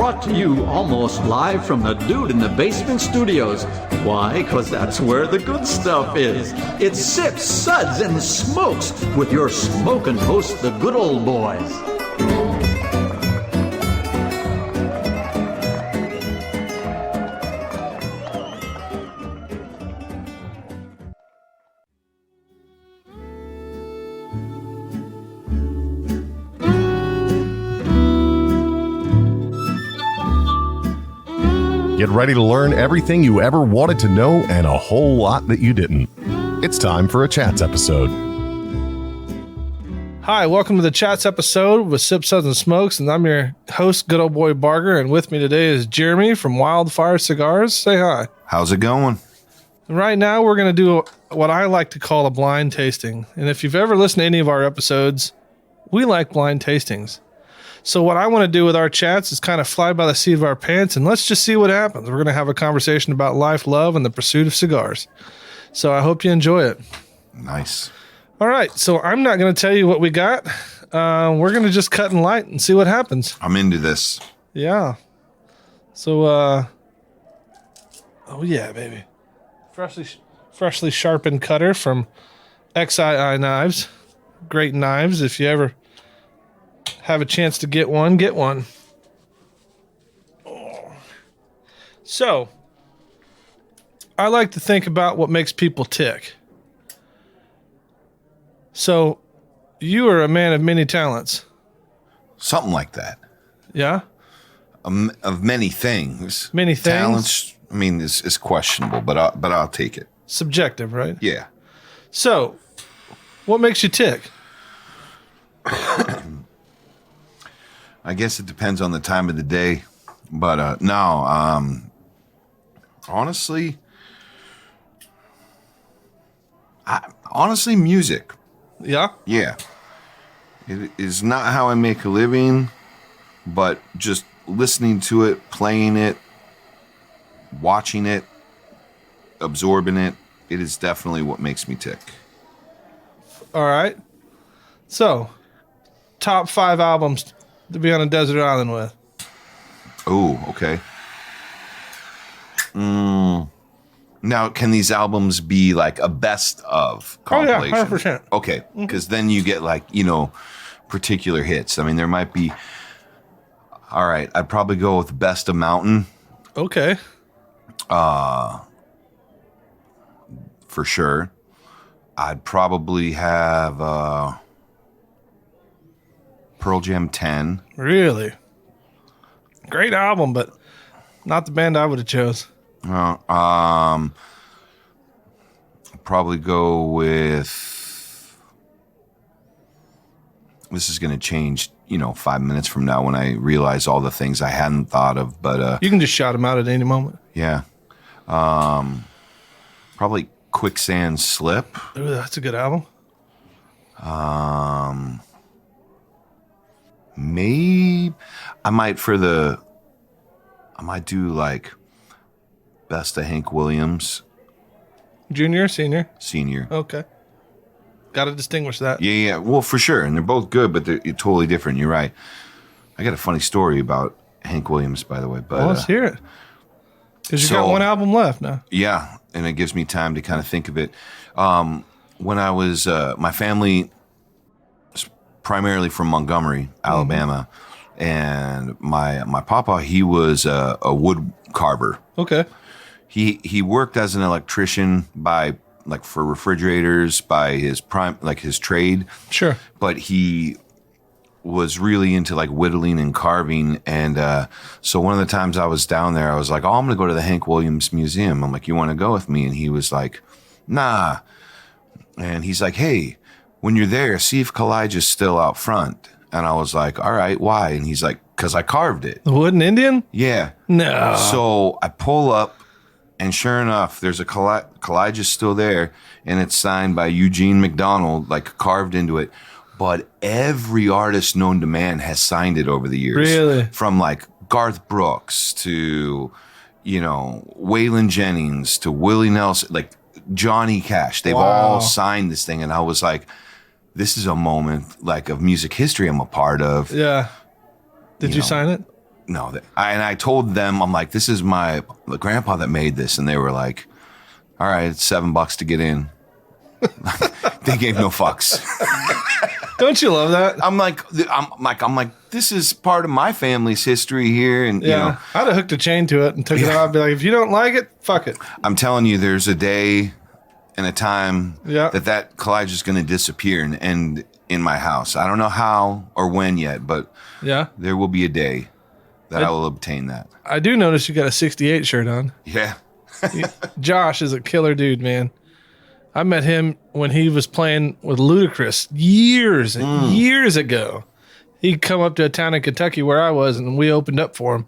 brought to you almost live from the Dude in the Basement Studios. Why? Because that's where the good stuff is. It's Sips, Suds, and Smokes with your smoking host, the good old boys. Get ready to learn everything you ever wanted to know and a whole lot that you didn't. It's time for a Chats episode. Hi, welcome to the Chats episode with Sips, Suds, and Smokes, and I'm your host, good old boy Barger, and with me today is Jeremy from Wildfire Cigars. Say hi. How's it going? Right now, we're going to do what I like to call a blind tasting, and if you've ever listened to any of our episodes, we like blind tastings. So what I want to do with our chats is kind of fly by the seat of our pants, and let's just see what happens. We're going to have a conversation about life, love, and the pursuit of cigars. So I hope you enjoy it. Nice. All right, so I'm not going to tell you what we got. We're going to just cut and light and see what happens. I'm into this. Yeah. So, oh yeah, baby. Freshly sharpened cutter from XII Knives. Great knives. If you ever have a chance to get one, get one. Oh. So, I like to think about what makes people tick. So, you are a man of many talents. Something like that. Yeah? Of many things. Many things? Talents, I mean, is questionable, but I'll take it. Subjective, right? Yeah. So, what makes you tick? I guess it depends on the time of the day, but honestly, music. Yeah? Yeah. It is not how I make a living, but just listening to it, playing it, watching it, absorbing it, it is definitely what makes me tick. All right. So, top 5 albums to be on a desert island with. Oh, okay. Now, can these albums be like a best of compilation? Oh, yeah, 100%. Okay, because then you get like, particular hits. I mean, there might be... All right, I'd probably go with Best of Mountain. Okay. For sure. I'd probably have Pearl Jam 10. Really? Great album, but not the band I would have chose. Probably go with... This is going to change, 5 minutes from now when I realize all the things I hadn't thought of, but... You can just shout them out at any moment. Yeah. Probably Quicksand Slip. Ooh, that's a good album. Maybe I might do like Best of Hank Williams. Junior, senior? Senior. Okay. Got to distinguish that. Yeah. Well, for sure. And they're both good, but they're totally different. You're right. I got a funny story about Hank Williams, by the way. But well, let's hear it. Because you got one album left now. Yeah. And it gives me time to kind of think of it. When I was, my family is primarily from Montgomery, Alabama. Mm-hmm. And my papa, he was a wood carver. Okay. He worked as an electrician for refrigerators by his trade. Sure. But he was really into like whittling and carving. And so one of the times I was down there, I was like, oh, I'm going to go to the Hank Williams Museum. I'm like, you want to go with me? And he was like, nah. And he's like, hey, when you're there, see if Kalijah's still out front. And I was like, all right, why? And he's like, because I carved it. The wooden Indian? Yeah. No. So I pull up, and sure enough, there's a Kalijah's still there, and it's signed by Eugene McDonald, like carved into it. But every artist known to man has signed it over the years. Really? From like Garth Brooks to, Waylon Jennings to Willie Nelson, like Johnny Cash. They've all signed this thing. And I was like, this is a moment like of music history I'm a part of. Yeah. Did you sign it? No, and I told them, I'm like, this is my grandpa that made this. And they were like, all right, it's $7 to get in. They gave no fucks. Don't you love that? I'm like, this is part of my family's history here. And, you know, I'd have hooked a chain to it and took it out. I'd be like, if you don't like it, fuck it. I'm telling you, there's a day and a time that collage is going to disappear and in my house. I don't know how or when yet, but there will be a day that I will obtain that. I do notice you got a 68 shirt on. Yeah. Josh is a killer dude, man. I met him when he was playing with Ludacris years and years ago. He'd come up to a town in Kentucky where I was, and we opened up for him.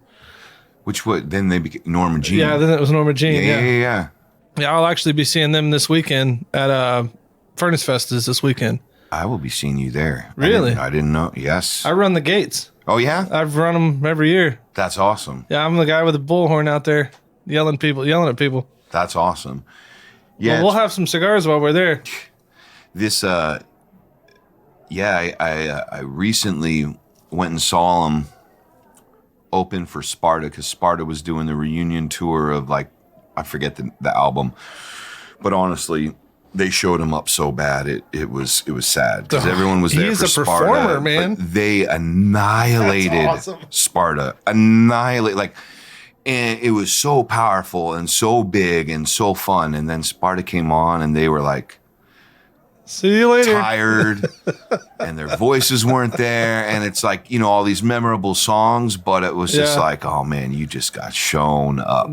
Then they became Norma Jean. Yeah, then it was Norma Jean. Yeah. Yeah, I'll actually be seeing them this weekend at Furnace Fest this weekend. I will be seeing you there. Really? I didn't know. Yes. I run the gates. Oh, yeah? I've run them every year. That's awesome. Yeah, I'm the guy with the bullhorn out there yelling at people. That's awesome. Yeah. Well, we'll have some cigars while we're there. This, I recently went and saw them open for Sparta because Sparta was doing the reunion tour of, like, I forget the album. But honestly, they showed him up so bad it was sad because everyone was there for Sparta. He's a performer, man. They annihilated Sparta. And it was so powerful and so big and so fun. And then Sparta came on and they were like, see you later. Tired, and their voices weren't there. And it's like, you know, all these memorable songs, but it was just like, oh man, you just got shown up.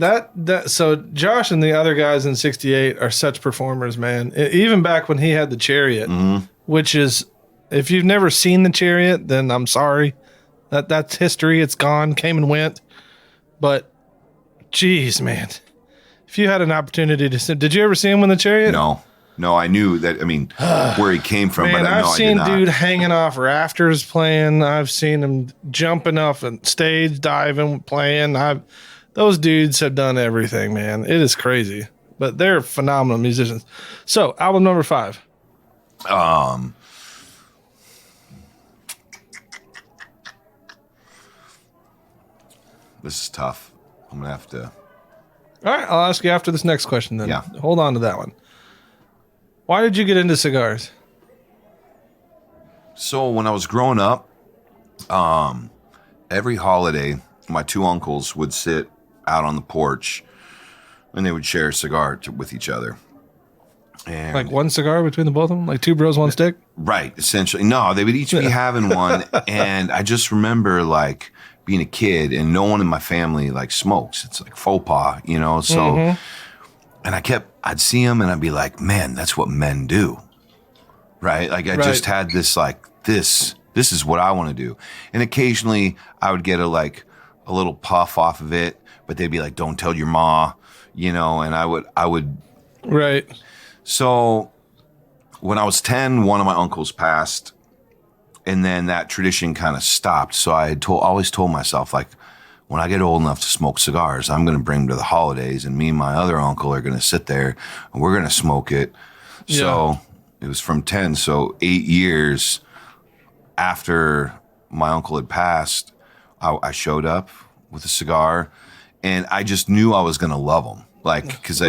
So Josh and the other guys in 68 are such performers, man. Even back when he had the Chariot, which is, if you've never seen the Chariot, then I'm sorry. That's history. It's gone, came and went. But geez, man, if you had an opportunity to see, did you ever see him in the Chariot? No, I knew that. I mean, where he came from, man, but I've seen dude hanging off rafters playing. I've seen him jumping off a stage, diving, playing. Those dudes have done everything, man. It is crazy, but they're phenomenal musicians. So, album number 5. This is tough. I'm gonna have to. All right, I'll ask you after this next question. Then, hold on to that one. Why did you get into cigars? So when I was growing up, every holiday, my 2 uncles would sit out on the porch and they would share a cigar with each other. And like one cigar between the both of them? Like 2 bros, 1 stick? Right, essentially. No, they would each be having one. And I just remember like being a kid and no one in my family like smokes. It's like faux pas, you know? So, and I'd see them and I'd be like, man, that's what men do. Right? Like I just had this, like, this is what I want to do. And occasionally I would get a little puff off of it, but they'd be like, don't tell your ma, you know, and I would. Right. So when I was 10, one of my uncles passed and then that tradition kind of stopped. So I had always told myself, like, when I get old enough to smoke cigars, I'm going to bring them to the holidays and me and my other uncle are going to sit there and we're going to smoke it. Yeah. So it was from 10. So 8 years after my uncle had passed, I showed up with a cigar and I just knew I was going to love them. Like, because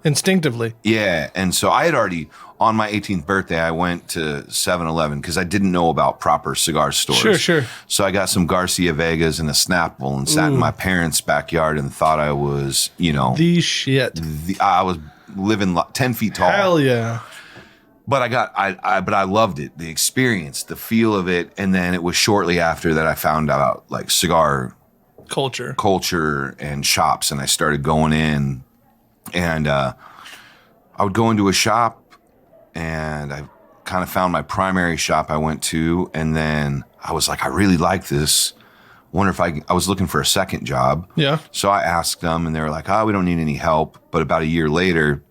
instinctively. Yeah. And so I had already, on my 18th birthday, I went to 7-Eleven because I didn't know about proper cigar stores. Sure. So I got some Garcia Vegas and a Snapple and sat in my parents' backyard and thought I was, you know. The shit. I was living 10 feet tall. Hell yeah. But I loved it, the experience, the feel of it. And then it was shortly after that I found out like cigar culture and shops. And I started going in and I would go into a shop and I kind of found my primary shop I went to. And then I was like, I really like this. Wonder if I was looking for a second job. Yeah. So I asked them and they were like, we don't need any help. But about a year later,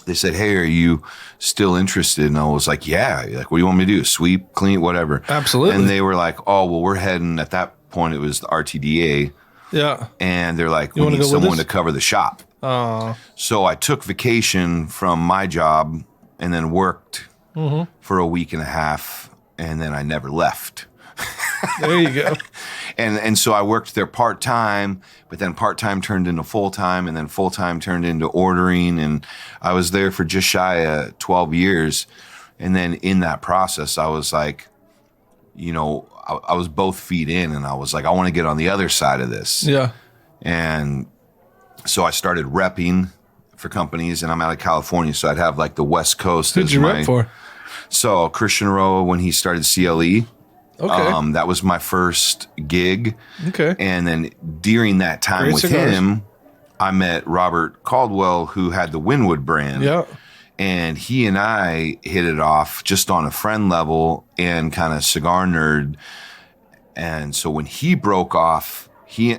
they said, hey, are you still interested? And I was like, yeah. Like, what do you want me to do? Sweep, clean, whatever. Absolutely. And they were like, oh, well, we're heading, at that point, it was the RTDA. Yeah. And they're like, we need someone to cover the shop. So I took vacation from my job and then worked for a week and a half. And then I never left. There you go. And so I worked there part-time, but then part-time turned into full-time, and then full-time turned into ordering. And I was there for just shy of 12 years. And then in that process, I was like, you know, I was both feet in, and I was like, I want to get on the other side of this. Yeah. And so I started repping for companies, and I'm out of California, so I'd have like the West Coast. Who'd you rep for? So Christian Rowe, when he started CLE, that was my first gig. Okay. And then during that time Great with cigars. him, I met Robert Caldwell, who had the Winwood brand. Yeah. And he and I hit it off just on a friend level and kind of cigar nerd. And so when he broke off, he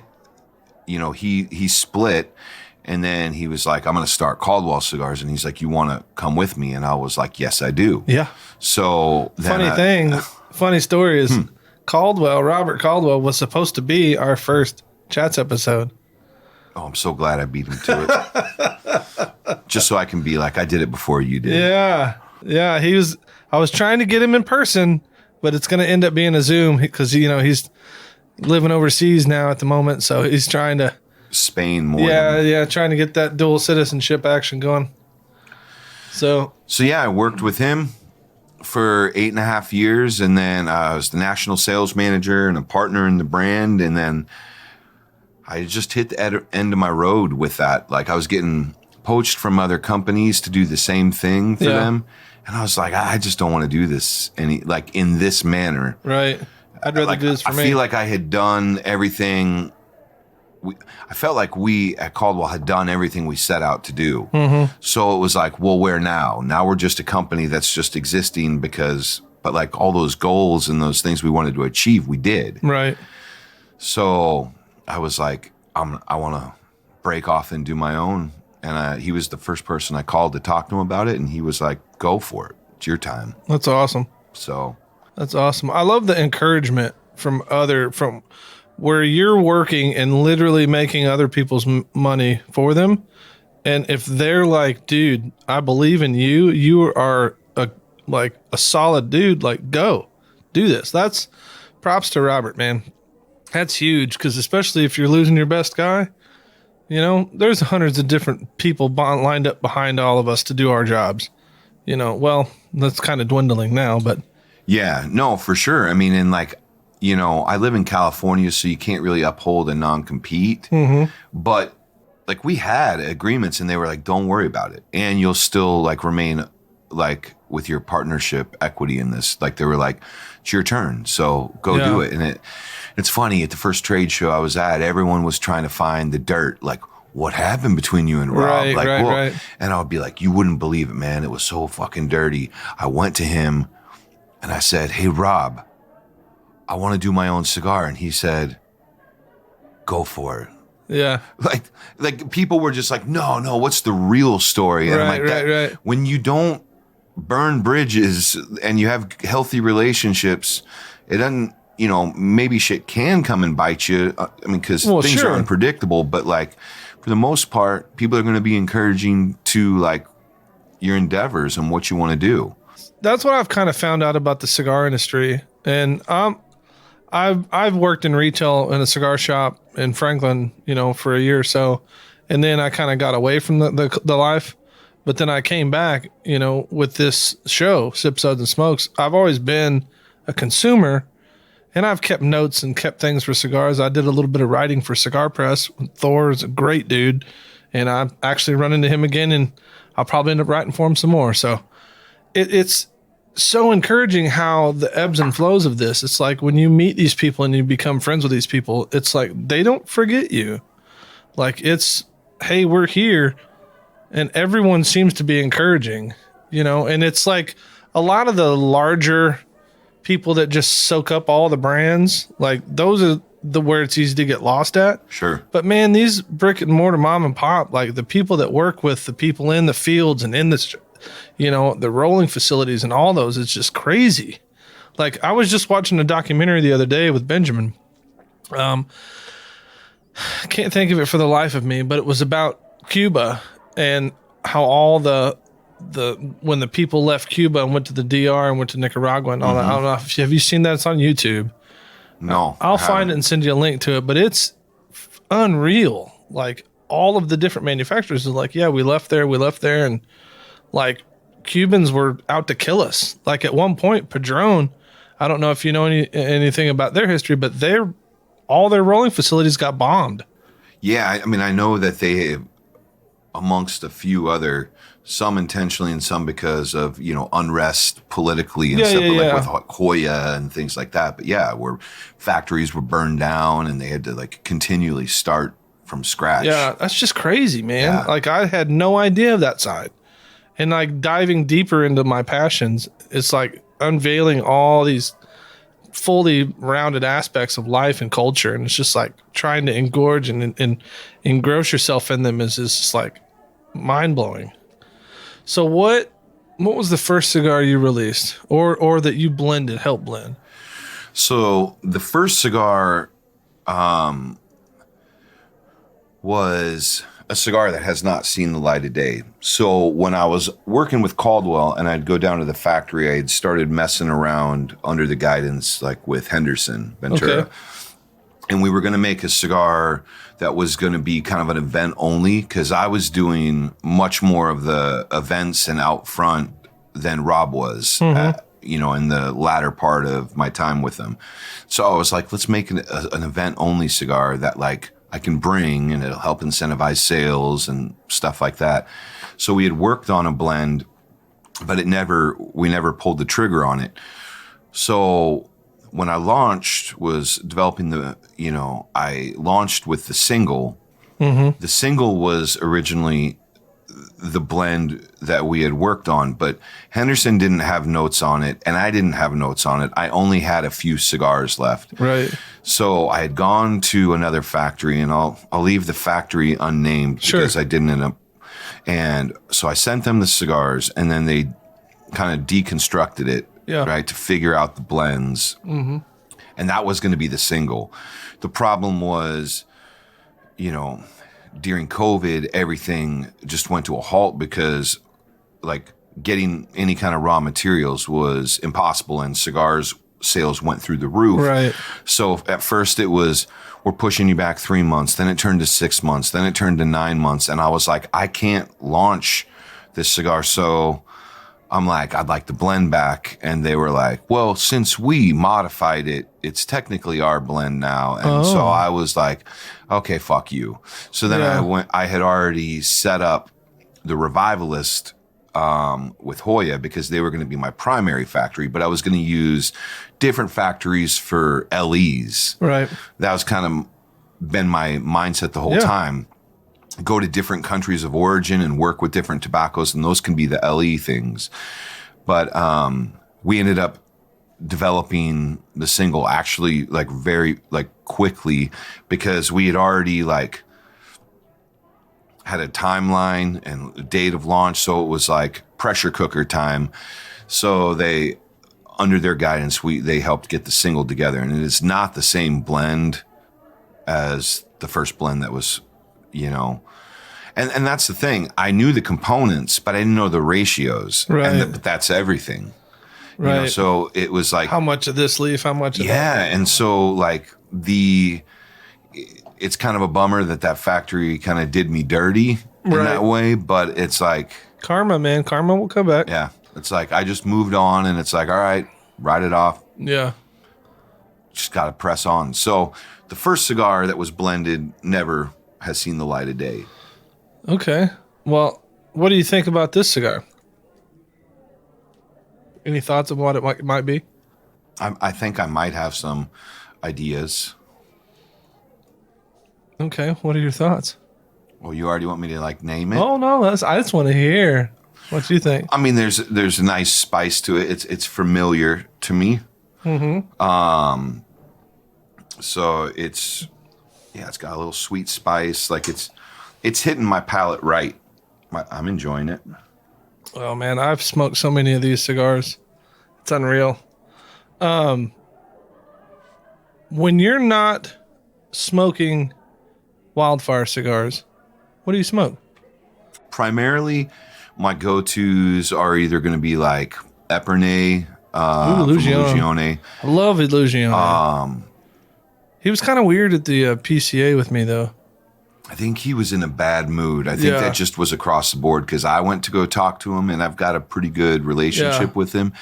split. And then he was like, I'm going to start Caldwell Cigars. And he's like, you want to come with me? And I was like, yes, I do. Yeah. So funny story is Robert Caldwell was supposed to be our first Chats episode. Oh, I'm so glad I beat him to it. Just so I can be like, I did it before you did. Yeah. Yeah. I was trying to get him in person, but it's going to end up being a Zoom because, you know, he's living overseas now at the moment. So he's trying to. Spain more. Yeah. Trying to get that dual citizenship action going. So yeah, I worked with him for 8.5 years. And then I was the national sales manager and a partner in the brand. And then I just hit the end of my road with that. Like I was getting poached from other companies to do the same thing for them. And I was like, I just don't want to do this in this manner. Right. I'd rather do this for me. I feel like I had done everything. I felt like we at Caldwell had done everything we set out to do. Mm-hmm. So it was like, well, where now? Now we're just a company that's just existing but like all those goals and those things we wanted to achieve, we did. Right. So I was like, I want to break off and do my own. And he was the first person I called to talk to him about it. And he was like, go for it. It's your time. That's awesome. So that's awesome. I love the encouragement from where you're working and literally making other people's money for them. And if they're like, dude, I believe in you, you are a solid dude, like go do this. That's props to Robert, man. That's huge. Cause especially if you're losing your best guy, you know, there's hundreds of different people lined up behind all of us to do our jobs, you know, well, that's kind of dwindling now, but yeah, no, for sure. I mean, and like, you know, I live in California, so you can't really uphold a non-compete. Mm-hmm. But like we had agreements, and they were like, "Don't worry about it," and you'll still like remain like with your partnership equity in this. Like they were like, "It's your turn, so go do it." And it's funny at the first trade show I was at, everyone was trying to find the dirt, like what happened between you and Rob. Right. And I would be like, "You wouldn't believe it, man. It was so fucking dirty." I went to him, and I said, "Hey, Rob, I want to do my own cigar." And he said, "Go for it." Yeah. Like people were just like, no, what's the real story? And I'm like, right. When you don't burn bridges and you have healthy relationships, it doesn't, you know, maybe shit can come and bite you. I mean, because things are unpredictable, but like for the most part, people are going to be encouraging to like your endeavors and what you want to do. That's what I've kind of found out about the cigar industry. And I've worked in retail in a cigar shop in Franklin, you know, for a year or so. And then I kind of got away from the life. But then I came back, you know, with this show, Sip, Suds, and Smokes. I've always been a consumer, and I've kept notes and kept things for cigars. I did a little bit of writing for Cigar Press. Thor is a great dude, and I actually run into him again, and I'll probably end up writing for him some more. So it's so encouraging how the ebbs and flows of this. It's like when you meet these people and you become friends with these people, it's like they don't forget you. Like it's, hey, we're here. And everyone seems to be encouraging, you know, and it's like a lot of the larger people that just soak up all the brands, like those are where it's easy to get lost at. Sure. But man, these brick and mortar mom and pop, like the people that work with the people in the fields and in the, you know, the rolling facilities and all those, it's just crazy. Like I was just watching a documentary the other day with Benjamin. I can't think of it for the life of me, but it was about Cuba and how all when the people left Cuba and went to the DR and went to Nicaragua and all that. I don't know have you seen that? It's on YouTube. No. I'll find it and send you a link to it, but it's unreal. Like all of the different manufacturers are like, yeah, we left there. And like Cubans were out to kill us. Like at one point, Padron, I don't know if you know anything about their history, but all their rolling facilities got bombed. Yeah. I mean, I know that they, amongst a few other, some intentionally and some because of, unrest politically and stuff, like with Hoya and things like that. But yeah, where factories were burned down and they had to like continually start from scratch. Yeah, that's just crazy, man. Yeah. Like I had no idea of that side. And like diving deeper into my passions, it's like unveiling all these fully rounded aspects of life and culture. And it's just like trying to engorge and engross yourself in them is just like mind blowing. So what was the first cigar you released or that you helped blend? So the first cigar was a cigar that has not seen the light of day. So when I was working with Caldwell and I'd go down to the factory, I had started messing around under the guidance like with Henderson Ventura. Okay. And we were going to make a cigar that was going to be kind of an event only because I was doing much more of the events and out front than Rob was, in the latter part of my time with him. So I was like, let's make an event only cigar that like I can bring and it'll help incentivize sales and stuff like that. So we had worked on a blend, but we never pulled the trigger on it. So when I was developing I launched with the single. Mm-hmm. The single was originally the blend that we had worked on, but Henderson didn't have notes on it and I didn't have notes on it. I only had a few cigars left. Right. So I had gone to another factory and I'll leave the factory unnamed because I didn't end up. And so I sent them the cigars and then they kind of deconstructed it. Yeah. Right. To figure out the blends. Mm-hmm. And that was going to be the single. The problem was, during COVID, everything just went to a halt because like getting any kind of raw materials was impossible and cigars sales went through the roof. Right. So at first it was, we're pushing you back 3 months. Then it turned to 6 months. Then it turned to 9 months. And I was like, I can't launch this cigar. So I'm like, I'd like to blend back. And they were like, well, since we modified it, it's technically our blend now. And so I was like, okay, fuck you. So then I had already set up the Revivalist with Hoya because they were going to be my primary factory, but I was going to use different factories for LEs. Right. That was kind of been my mindset the whole time. Go to different countries of origin and work with different tobaccos, and those can be the LE things. But we ended up developing the single actually like very like quickly because we had already like had a timeline and a date of launch. So it was like pressure cooker time. So they, under their guidance, they helped get the single together, and it is not the same blend as the first blend that was, and that's the thing. I knew the components, but I didn't know the ratios. Right. But that's everything. Right. So it was like, how much of this leaf, how much of that? Yeah. And so like it's kind of a bummer that factory kind of did me dirty in that way, but it's like karma, man. Karma will come back. Yeah. It's like, I just moved on and it's like, all right, write it off. Yeah. Just got to press on. So the first cigar that was blended never has seen the light of day. Okay. Well, what do you think about this cigar? Any thoughts of what it might be? I think I might have some ideas. Okay. What are your thoughts? Well, you already want me to like name it? Oh no, I just want to hear what you think. I mean, there's a nice spice to it. It's familiar to me. Mm-hmm. So it's got a little sweet spice. Like it's hitting my palate right. I'm enjoying it. Oh man, I've smoked so many of these cigars. It's unreal. When you're not smoking Wildfire cigars, what do you smoke? Primarily, my go-tos are either going to be like Epernay, Illusione. I love Illusione. He was kind of weird at the PCA with me, though. I think he was in a bad mood. I think that just was across the board because I went to go talk to him, and I've got a pretty good relationship with him.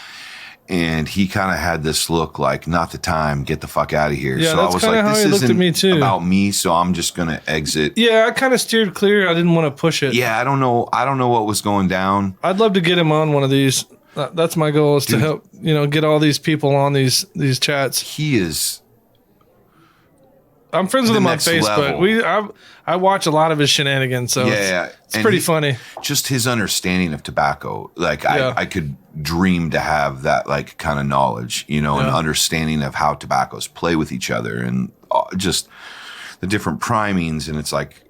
And he kind of had this look like, not the time, get the fuck out of here. Yeah, so that's I was kind of like, how this he looked at me too. About me, so I'm just going to exit. Yeah, I kind of steered clear. I didn't want to push it. Yeah, I don't know what was going down. I'd love to get him on one of these. That's my goal, is to help, get all these people on these chats. He is. I'm friends with him on Facebook. I watch a lot of his shenanigans, so it's pretty funny. Just his understanding of tobacco, like I could dream to have that like kind of knowledge, and understanding of how tobaccos play with each other, and just the different primings, and it's like,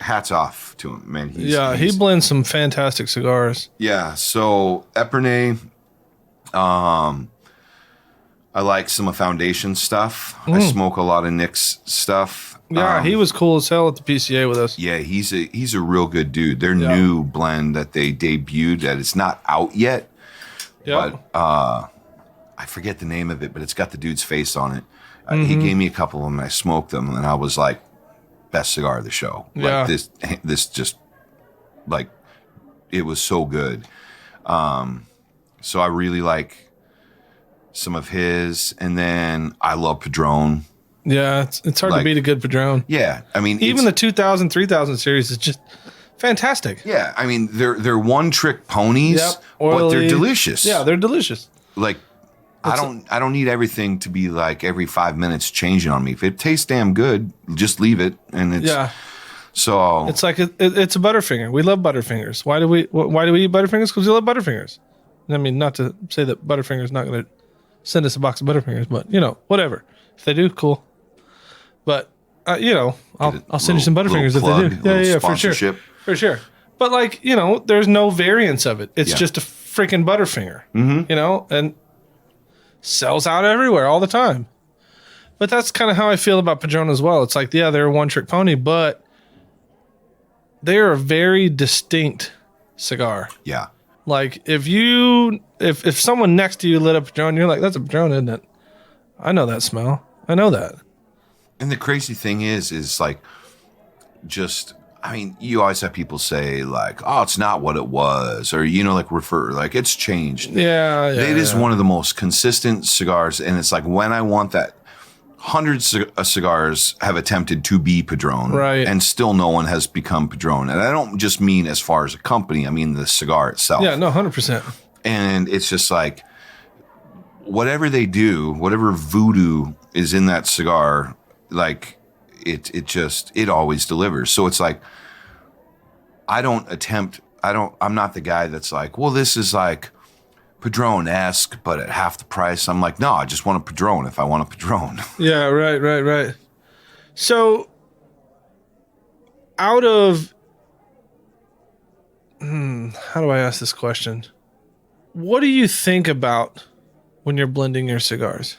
hats off to him, man. He blends some fantastic cigars. Yeah, so Epernay, I like some of Foundation stuff. I smoke a lot of Nick's stuff. Yeah, he was cool as hell at the PCA with us. Yeah, he's a real good dude. Their new blend that they debuted, that it's not out yet, but I forget the name of it, but it's got the dude's face on it. He gave me a couple of them, and I smoked them, and I was like, best cigar of the show. Yeah. Like this just, like, it was so good. So I really like some of his, and then I love Padron. Yeah, it's hard to beat a good Padron. Yeah, I mean, even the 2000, 3000 series is just fantastic. Yeah, I mean, they're one trick ponies, but they're delicious. Yeah, they're delicious. Like, I don't need everything to be like every 5 minutes changing on me. If it tastes damn good, just leave it, and it's so it's like it's a Butterfinger. We love Butterfingers. Why do we eat Butterfingers? Because we love Butterfingers. I mean, not to say that Butterfinger's not going to send us a box of Butterfingers, but whatever. If they do, cool. But I'll send you some Butterfingers if they do. Yeah, for sure. But like, there's no variance of it. It's just a freaking Butterfinger. And sells out everywhere all the time. But that's kind of how I feel about Padron as well. It's like, they're a one trick pony, but they're a very distinct cigar. Yeah. Like if someone next to you lit up a Padron, you're like, that's a Padron, isn't it? I know that smell. I know that. And the crazy thing is like, just, I mean, you always have people say like, oh, it's not what it was, or, like refer, like it's changed. Yeah. It is one of the most consistent cigars. And it's like, when I want that, hundreds of cigars have attempted to be Padron, right? And still no one has become Padron. And I don't just mean as far as a company, I mean the cigar itself. Yeah, no, 100%. And it's just like, whatever they do, whatever voodoo is in that cigar, like it always delivers. So it's like, I'm not the guy that's like, well, this is like Padron-esque, but at half the price. I'm like, no, I just want a Padron if I want a Padron. Yeah, right. So, out of, how do I ask this question? What do you think about when you're blending your cigars?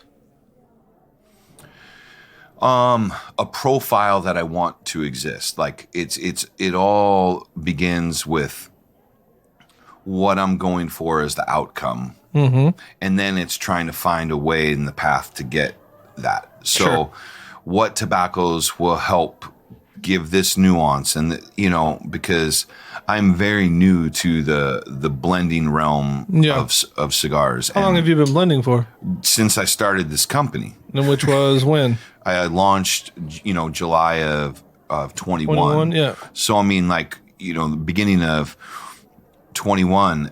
A profile that I want to exist. Like it all begins with what I'm going for as the outcome. And then it's trying to find a way in the path to get that. So what tobaccos will help give this nuance, and because I'm very new to the blending realm of cigars. How long have you been blending for? Since I started this company. And which was when? I launched, July of 21. 21, yeah. So I mean, like, the beginning of 21,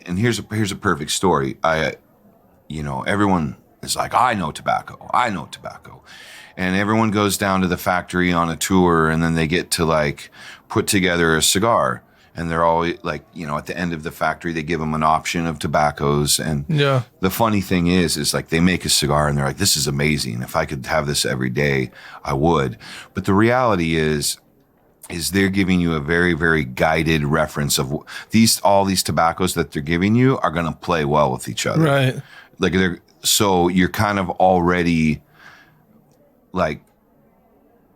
and here's a perfect story. Everyone is like, I know tobacco, and everyone goes down to the factory on a tour, and then they get to like put together a cigar, and they're always like, at the end of the factory, they give them an option of tobaccos. And the funny thing is like, they make a cigar and they're like, this is amazing. If I could have this every day, I would. But the reality is they're giving you a very, very guided reference of all these tobaccos that they're giving you are going to play well with each other. Right. Like so you're kind of already like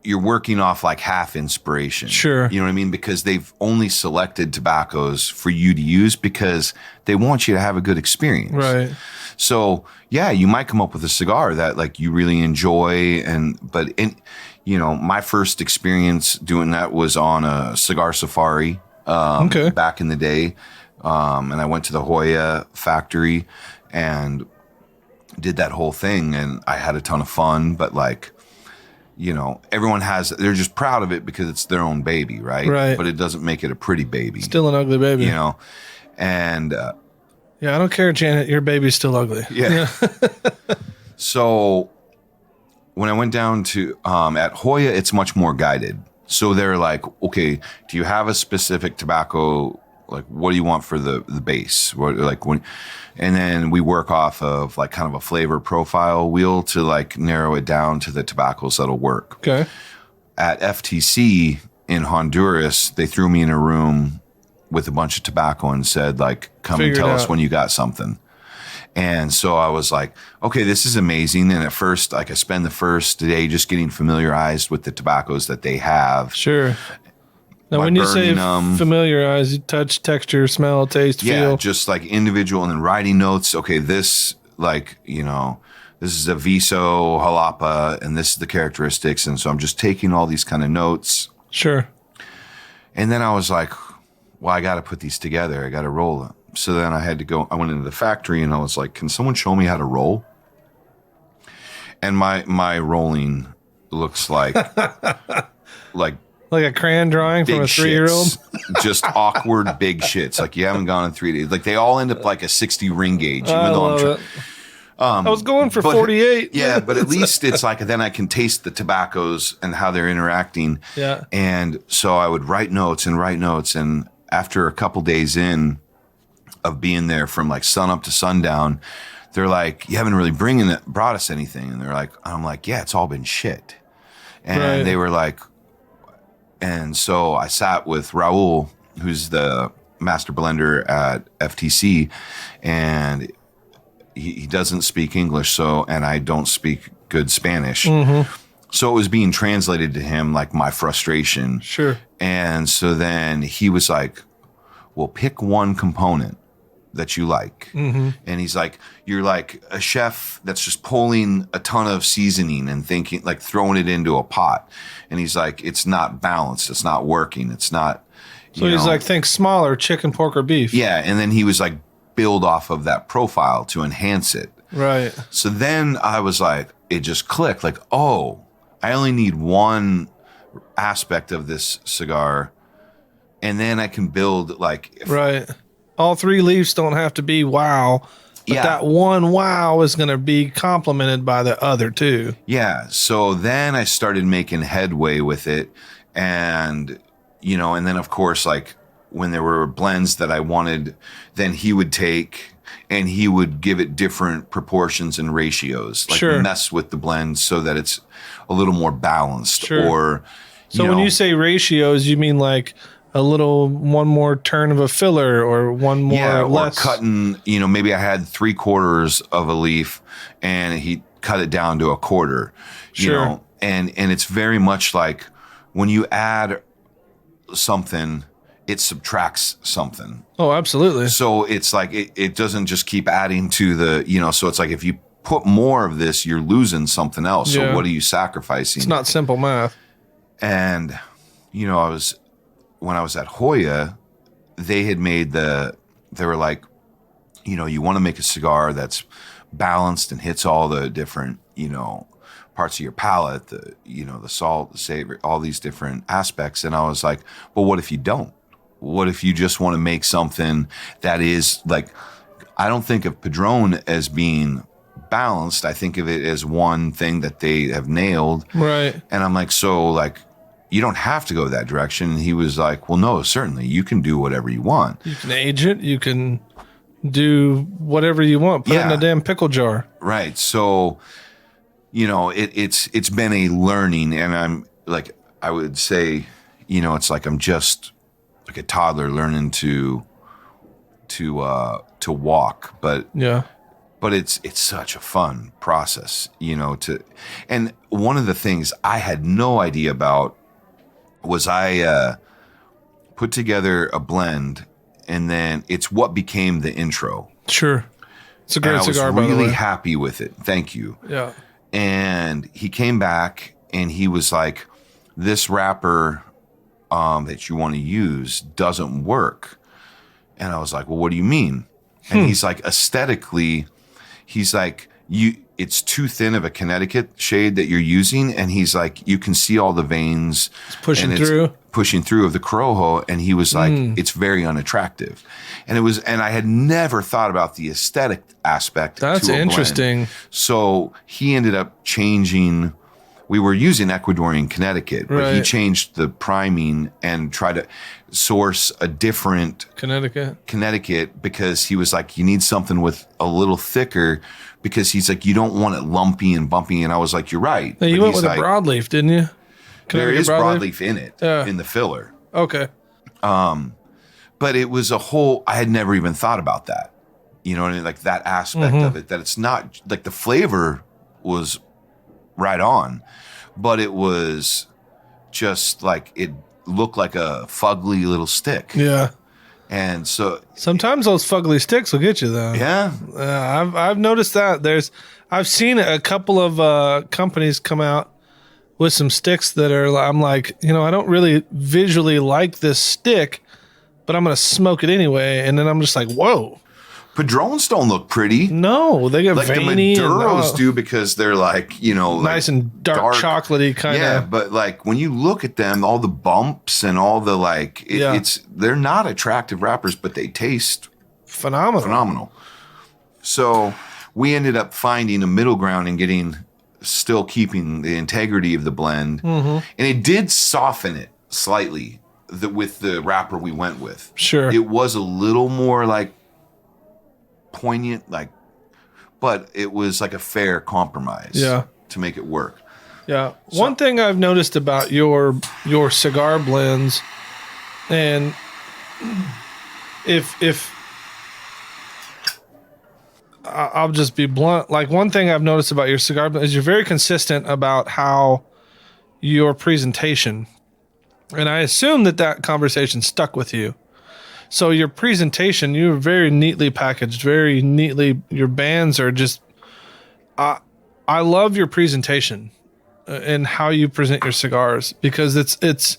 you're working off like half inspiration. Sure. You know what I mean? Because they've only selected tobaccos for you to use because they want you to have a good experience. Right. So yeah, you might come up with a cigar that like you really enjoy, but my first experience doing that was on a cigar safari back in the day, and I went to the Hoya factory and did that whole thing, and I had a ton of fun. But like, everyone they're just proud of it because it's their own baby, right? Right. But it doesn't make it a pretty baby. Still an ugly baby. And yeah, I don't care, Janet. Your baby's still ugly. Yeah. So when I went down to at Hoya, it's much more guided. So they're like, okay, do you have a specific tobacco? Like, what do you want for the base? And then we work off of like kind of a flavor profile wheel to like narrow it down to the tobaccos that'll work. Okay. At FTC in Honduras, they threw me in a room with a bunch of tobacco and said, like, come and tell us when you got something. And so I was like, okay, this is amazing. And at first, like, I spend the first day just getting familiarized with the tobaccos that they have. Sure. Now, when you say familiarize, you touch, texture, smell, taste, feel. Yeah, just like individual, and then writing notes. Okay, this, like, this is a Viso Jalapa, and this is the characteristics. And so I'm just taking all these kind of notes. Sure. And then I was like, well, I got to put these together. I got to roll them. So then I went into the factory and I was like, can someone show me how to roll? And my rolling looks like a crayon drawing from a 3-year-old. Just awkward big shits. Like you haven't gone in 3 days. Like they all end up like a 60 ring gauge. Even though I was going for 48. Yeah, but at least it's like then I can taste the tobaccos and how they're interacting. Yeah. And so I would write notes. And after a couple days in of being there from like sun up to sundown, they're like, you haven't really brought us anything. And I'm like, yeah, it's all been shit. And they were like, and so I sat with Raul, who's the master blender at FTC, and he doesn't speak English, and I don't speak good Spanish. Mm-hmm. So it was being translated to him, like my frustration. Sure. And so then he was like, well, pick one component that you like. Mm-hmm. And he's like, you're like a chef that's just pulling a ton of seasoning and thinking, like throwing it into a pot. And he's like, it's not balanced. It's not working. It's not. So he's like, think smaller, chicken, pork, or beef. Yeah. And then he was like, build off of that profile to enhance it. Right. So then I was like, it just clicked. Like, oh, I only need one aspect of this cigar. And then I can build like. Right. All 3 leaves don't have to be wow. But that one wow is going to be complemented by the other 2. Yeah. So then I started making headway with it. And, and then of course, like when there were blends that I wanted, then he would take and he would give it different proportions and ratios, like mess with the blend so that it's a little more balanced. Sure. Or, when you say ratios, you mean like a little one more turn of a filler or one more less. Or cutting, maybe I had 3/4 of a leaf and he cut it down to 1/4, Sure. and it's very much like when you add something, it subtracts something. Oh, absolutely. So it's like, it doesn't just keep adding to the, so it's like if you put more of this, you're losing something else. So what are you sacrificing? It's not simple math. And, when I was at Hoya, they had made they were like, you want to make a cigar that's balanced and hits all the different, parts of your palate, the salt, the savory, all these different aspects. And I was like, well, what if you don't? What if you just want to make something that is like, I don't think of Padron as being balanced. I think of it as one thing that they have nailed. Right. And I'm like, so like, you don't have to go that direction. And he was like, well, no, certainly you can do whatever you want. You can age it. You can do whatever you want. Put it in a damn pickle jar. Right. So, it's been a learning, and I'm like, I would say, it's like I'm just like a toddler learning to walk, but but it's such a fun process, and one of the things I had no idea about was I put together a blend, and then it's what became the intro. Sure. It's a great cigar, by the way. I was really way. happy with it. Thank you. Yeah. And he came back and he was like, this wrapper that you want to use doesn't work. And I was like, well, what do you mean? And he's like, aesthetically, he's like, it's too thin of a Connecticut shade that you're using. And he's like, you can see all the veins. It's pushing through of the Corojo. And he was like, it's very unattractive. And I had never thought about the aesthetic aspect. That's interesting. Blend. So he ended up changing. We were using Ecuadorian Connecticut, but he changed the priming and tried to source a different Connecticut because he was like, you need something with a little thicker, because he's like, you don't want it lumpy and bumpy. And I was like, you're right. Now, you went with a broadleaf, didn't you? There is broadleaf in it, in the filler. Okay. But it was I had never even thought about that. You know what I mean? Like that aspect of it, that it's not like the flavor was right on, but it was just like, it looked like a fugly little stick. Yeah. And so sometimes those fugly sticks will get you though. Yeah. I've noticed that I've seen a couple of companies come out with some sticks that I'm like, I don't really visually like this stick, but I'm going to smoke it anyway. And then I'm just like, whoa. Padrones don't look pretty. No, they get like veiny. The Maduros do, because they're like, nice and dark chocolatey kind of. Yeah, but like when you look at them, all the bumps and all the they're not attractive wrappers, but they taste phenomenal. So we ended up finding a middle ground and still keeping the integrity of the blend. And it did soften it slightly with the wrapper we went with. Sure. It was a little more like poignant, but it was like a fair compromise to make it work. Yeah. So, one thing I've noticed about your cigar blends, and if I'll just be blunt, like one thing I've noticed about your cigar blend is you're very consistent about how your presentation, and I assume that conversation stuck with you. So your presentation, you're very neatly packaged, very neatly. Your bands are just. I love your presentation and how you present your cigars, because it's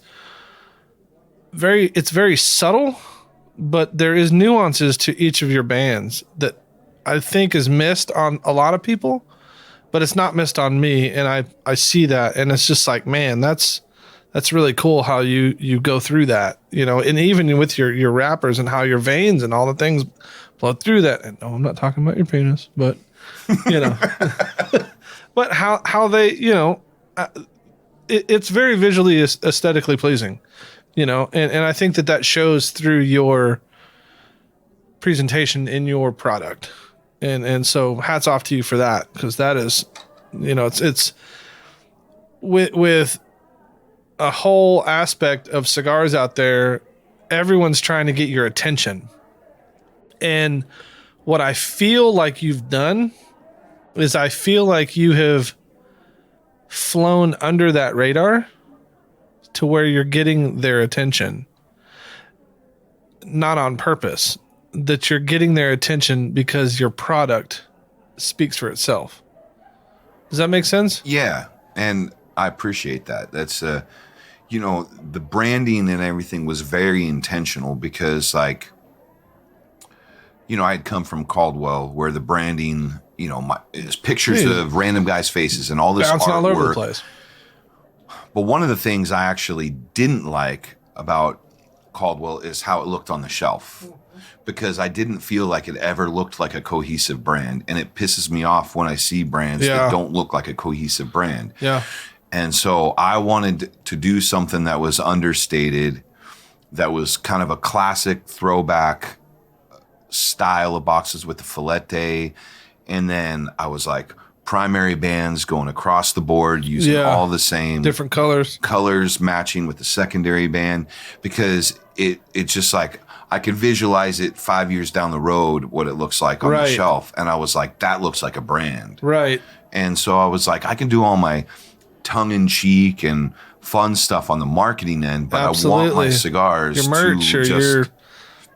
very subtle, but there is nuances to each of your bands that I think is missed on a lot of people, but it's not missed on me, and I see that, and it's just like, man, that's really cool how you go through that, and even with your wrappers and how your veins and all the things flow through that. And no, I'm not talking about your penis, but but how they, it's very visually aesthetically pleasing, and I think that shows through your presentation in your product. And so hats off to you for that, because that is, it's with a whole aspect of cigars out there, everyone's trying to get your attention. And what I feel like you've done is I feel like you have flown under that radar to where you're getting their attention. Not on purpose, that you're getting their attention because your product speaks for itself. Does that make sense? Yeah. And I appreciate that. That's, the branding and everything was very intentional, because I had come from Caldwell, where the branding, is pictures of random guys' faces and all this bouncing artwork. All over the place. But one of the things I actually didn't like about Caldwell is how it looked on the shelf, because I didn't feel like it ever looked like a cohesive brand. And it pisses me off when I see brands that don't look like a cohesive brand. Yeah. And so I wanted to do something that was understated, that was kind of a classic throwback style of boxes with the filete. And then I was like, primary bands going across the board, using all the same different colors matching with the secondary band, because it's just like, I could visualize it 5 years down the road, what it looks like on the shelf. And I was like, that looks like a brand. Right. And so I was like, I can do all my tongue in cheek and fun stuff on the marketing end, but Absolutely. I want my cigars, your merch to or just, your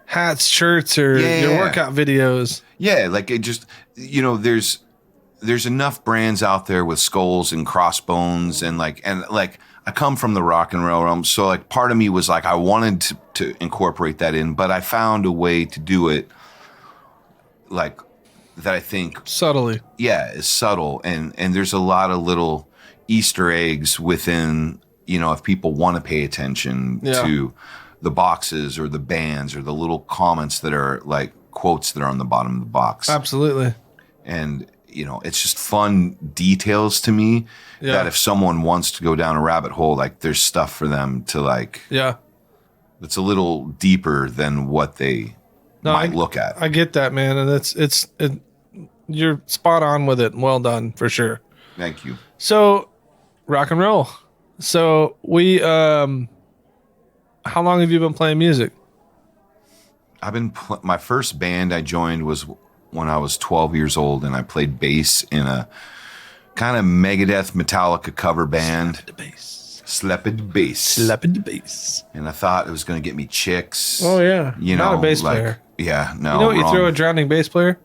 hats, shirts, or your workout videos. Yeah. Like it just, you know, there's enough brands out there with skulls and crossbones and like I come from the rock and roll realm. So like part of me was like, I wanted to incorporate that in, but I found a way to do it like that. I think subtly. Yeah. Is subtle. And there's a lot of little Easter eggs within, you know, if people want to pay attention to the boxes or the bands or the little comments that are like quotes that are on the bottom of the box. Absolutely. And, you know, it's just fun details to me that if someone wants to go down a rabbit hole, like there's stuff for them to like, it's a little deeper than what they might look at. I get that, man. And you're spot on with it. Well done for sure. Thank you. So rock and roll. So how long have you been playing music? I've been, my first band I joined was when I was 12 years old, and I played bass in a kind of Megadeth Metallica cover band. Slept the bass. And I thought it was going to get me chicks. Oh, yeah. You Not know, a bass like, player. Yeah, no. You know what wrong. you throw a drowning bass player?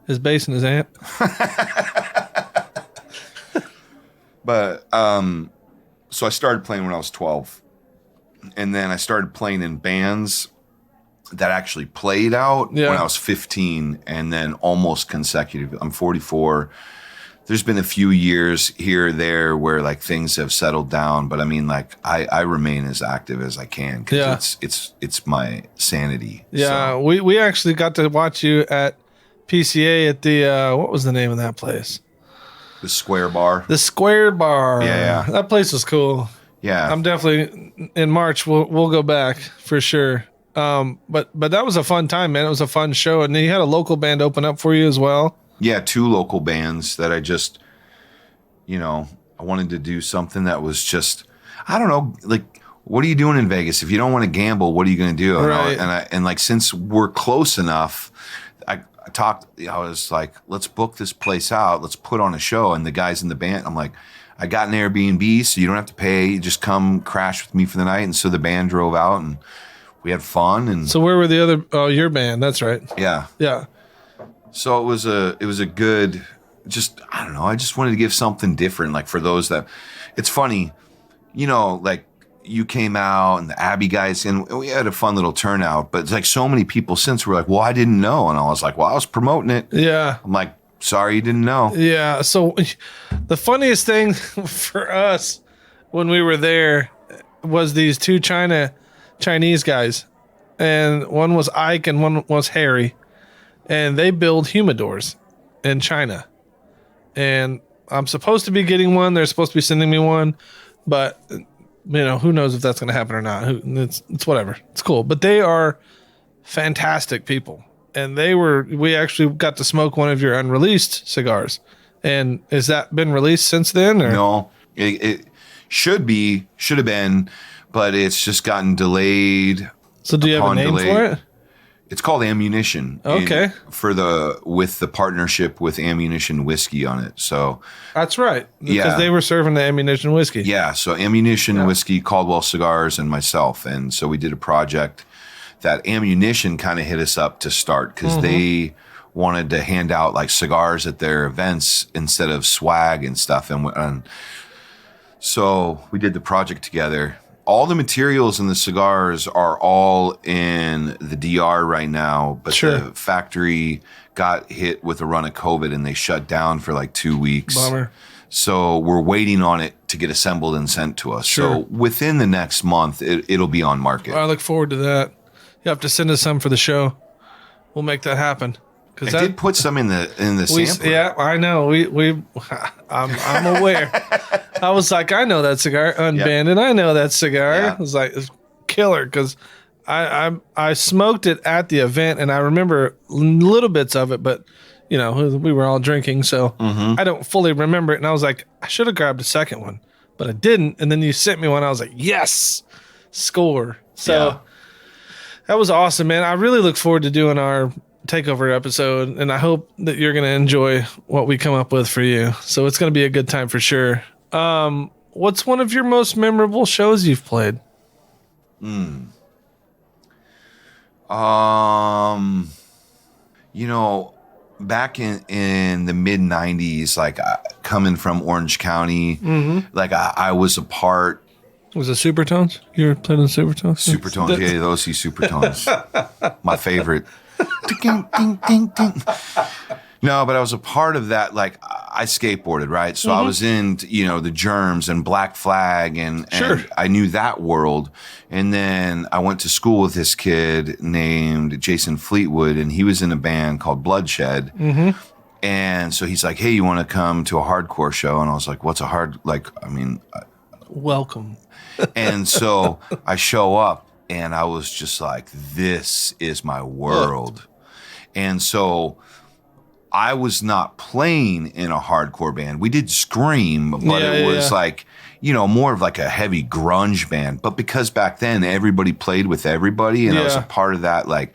His bass and his amp. But, so I started playing when I was 12. And then I started playing in bands that actually played out when I was 15, and then almost consecutive. I'm 44. There's been a few years here or there where like things have settled down, but I mean, like I remain as active as I can because it's my sanity. Yeah, so. we actually got to watch you at PCA at the what was the name of that place? The Square Bar. The Square Bar. Yeah, that place was cool. Yeah, I'm definitely in March. We'll go back for sure. But that was a fun time, man. It was a fun show, and then you had a local band open up for you as well. Yeah, 2 local bands that I just, you know, I wanted to do something that was just, I don't know, like, what are you doing in Vegas? If you don't want to gamble, what are you going to do? Right. And like, since we're close enough, I was like, let's book this place out. Let's put on a show. And the guys in the band, I'm like, I got an Airbnb, so you don't have to pay. You just come crash with me for the night. And so the band drove out, and we had fun. And so where were the other? Oh, your band. That's right. Yeah. Yeah. So it was a good, just, I don't know. I just wanted to give something different. Like for those that, it's funny, you know, like you came out and the Abbey guys, and we had a fun little turnout, but it's like so many people since were like, well, I didn't know. And I was like, well, I was promoting it. Yeah. I'm like, sorry, you didn't know. Yeah. So the funniest thing for us when we were there was these 2 Chinese guys, and one was Ike and one was Harry, and they build humidors in China. And I'm supposed to be getting one. They're supposed to be sending me one, but you know, who knows if that's going to happen or not. It's whatever. It's cool. But they are fantastic people. And we actually got to smoke one of your unreleased cigars. And has that been released since then? Or? No, it should have been, but it's just gotten delayed. So do you have a name for it? It's called Ammunition. Okay. With the partnership with Ammunition Whiskey on it. So that's right. Because they were serving the Ammunition Whiskey. Yeah. So Ammunition Whiskey, Caldwell Cigars, and myself. And so we did a project that Ammunition kind of hit us up to start because they wanted to hand out like cigars at their events instead of swag and stuff. And so we did the project together. All the materials in the cigars are all in the DR right now, but the factory got hit with a run of COVID and they shut down for like 2 weeks. Bummer. So we're waiting on it to get assembled and sent to us. Sure. So within the next month, it'll be on market. I look forward to that. You have to send us some for the show. We'll make that happen. I did put some in the sampler. Yeah, I know. I'm aware. I was like, I know that cigar, Unbanded. I know that cigar. Yeah. I was like, it's killer because I smoked it at the event and I remember little bits of it, but you know, we were all drinking, so I don't fully remember it. And I was like, I should have grabbed a second one, but I didn't. And then you sent me one. I was like, yes, score. So. Yeah. That was awesome, man. I really look forward to doing our takeover episode, and I hope that you're going to enjoy what we come up with for you. So it's going to be a good time for sure. What's one of your most memorable shows you've played? You know, back in the mid 90s, like coming from Orange County, like I was a part. Was it Supertones? You were playing in Supertones? Supertones, yeah, those Supertones. My favorite. Ding, ding, ding, ding. No, but I was a part of that. Like I skateboarded, right? So I was in, the Germs and Black Flag, and I knew that world. And then I went to school with this kid named Jason Fleetwood, and he was in a band called Bloodshed. And so he's like, "Hey, you want to come to a hardcore show?" And I was like, "What's a hard?" Welcome. And so I show up, and I was just like, "This is my world." And so I was not playing in a hardcore band. We did scream, but it was like, more of like a heavy grunge band. But because back then everybody played with everybody, and I was a part of that, like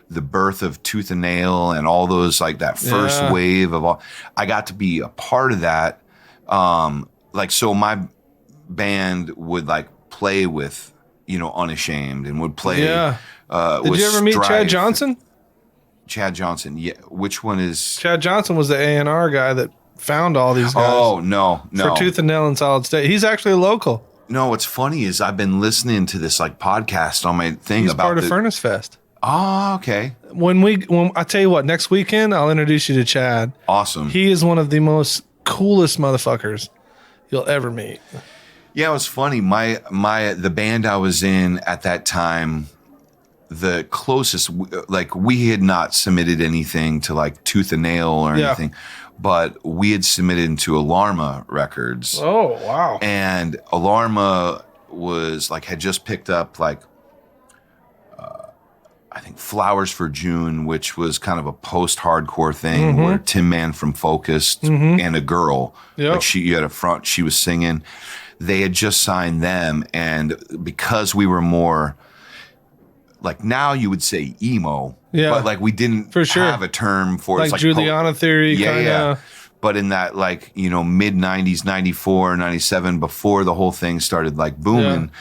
the birth of Tooth and Nail and all those, like that first wave of all, I got to be a part of that. So my band would like play with, Unashamed, and would play. Did you ever meet Chad Johnson? Chad Johnson, yeah. Which one is Chad Johnson? Was the A&R guy that found all these guys. Oh, no. For Tooth and Nail and Solid State. He's actually a local. No, what's funny is I've been listening to this like podcast on my thing. He's about part of Furnace Fest. Oh, okay. When I tell you what, next weekend I'll introduce you to Chad. Awesome. He is one of the most coolest motherfuckers you'll ever meet. Yeah, it was funny. The band I was in at that time, the closest, like we had not submitted anything to like Tooth and Nail or anything, but we had submitted to Alarma Records. Oh, wow. And Alarma was like, had just picked up like, I think Flowers for June, which was kind of a post-hardcore thing where Tim Man from Focused and a girl, like you had a front, she was singing. They had just signed them, and because we were more like, now you would say emo, but like we didn't have a term for it. Like Juliana Theory, yeah. But in that like, mid 90s, 94, 97, before the whole thing started like booming,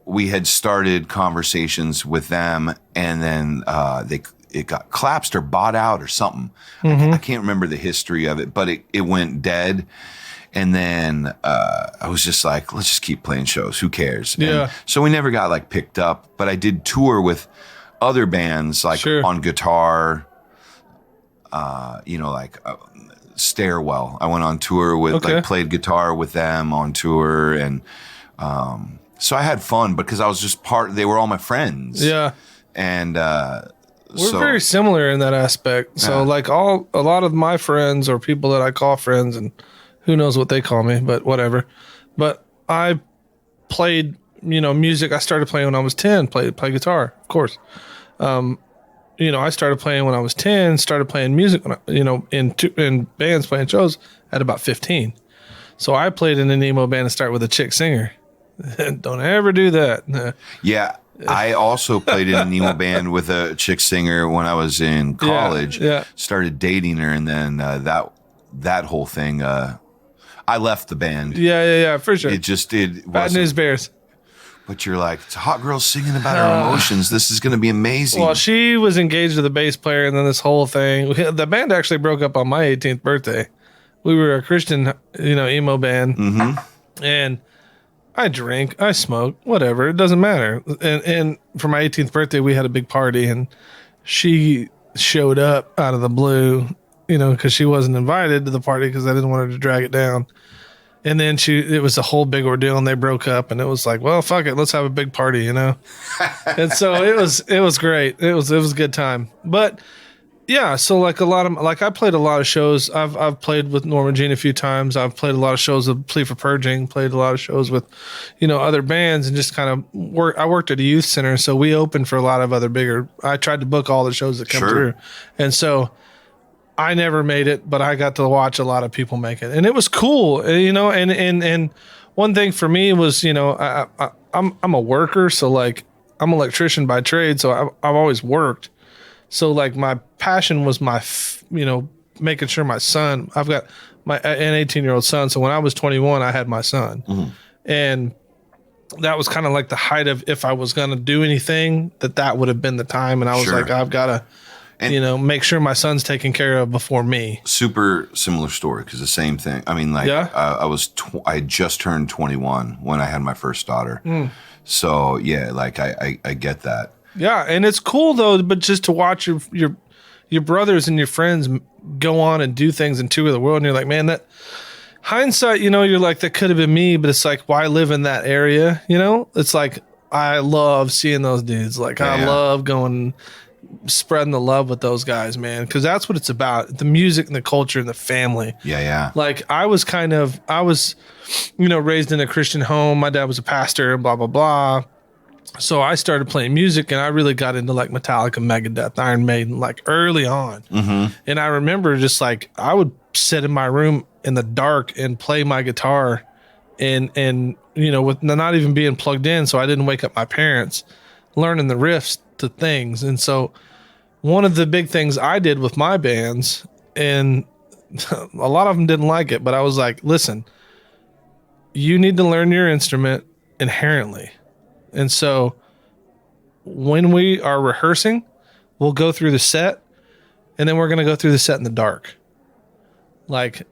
we had started conversations with them, and then it got collapsed or bought out or something. I can't remember the history of it, but it went dead. And then I was just like, let's just keep playing shows. Who cares? Yeah. And so we never got like picked up, but I did tour with other bands like on guitar, Stairwell. I went on tour with like played guitar with them on tour, and so I had fun because I was just they were all my friends. Yeah. And we're very similar in that aspect. So like a lot of my friends or people that I call friends, and who knows what they call me, but whatever. But I played, music. I started playing when I was 10, play guitar, of course. I started playing when I was 10, started playing music, in bands, playing shows at about 15. So I played in an emo band and start with a chick singer. Don't ever do that. Yeah. I also played in an emo band with a chick singer when I was in college. Yeah. Started dating her, and then that whole thing, I left the band. Yeah, for sure. It just did. Bad News Bears. But you're like, it's a hot girl singing about her emotions. This is going to be amazing. Well, she was engaged to the bass player, and then this whole thing. The band actually broke up on my 18th birthday. We were a Christian, emo band. And I drink, I smoke, whatever. It doesn't matter. And for my 18th birthday, we had a big party, and she showed up out of the blue, because she wasn't invited to the party because I didn't want her to drag it down. And then it was a whole big ordeal, and they broke up, and it was like, well, fuck it, let's have a big party, And so it was great. It was a good time. But yeah, so like I played a lot of shows. I've played with Norma Jean a few times. I've played a lot of shows with Plea for Purging, played a lot of shows with, other bands, and just kind of I worked at a youth center, so we opened for a lot of other bigger. I tried to book all the shows that come through. And so I never made it, but I got to watch a lot of people make it, and it was cool, and one thing for me was, I'm a worker, so like I'm an electrician by trade, so I've always worked. So like my passion was making sure my son. I've got an 18-year-old son, so when I was 21, I had my son, and that was kind of like the height of if I was going to do anything, that would have been the time. And I was like, I've got to. And, make sure my son's taken care of before me. Super similar story, because the same thing. I mean, like, I just turned 21 when I had my first daughter. So, yeah, like, I get that. Yeah, and it's cool, though, but just to watch your brothers and your friends go on and do things and tour the world, and you're like, man, that hindsight, you're like, that could have been me, but it's like, why live in that area, It's like, I love seeing those dudes. Like, I love going... spreading the love with those guys, man, because that's what it's about, the music and the culture and the family. Like I was raised in a Christian home. My dad was a pastor and blah blah blah, so I started playing music and I really got into like Metallica, Megadeth, Iron Maiden like early on. And I remember just like I would sit in my room in the dark and play my guitar and with not even being plugged in, so I didn't wake up my parents, learning the riffs to things. And so one of the big things I did with my bands, and a lot of them didn't like it, but I was like, listen, you need to learn your instrument inherently. And so when we are rehearsing, we'll go through the set, and then we're going to go through the set in the dark. Like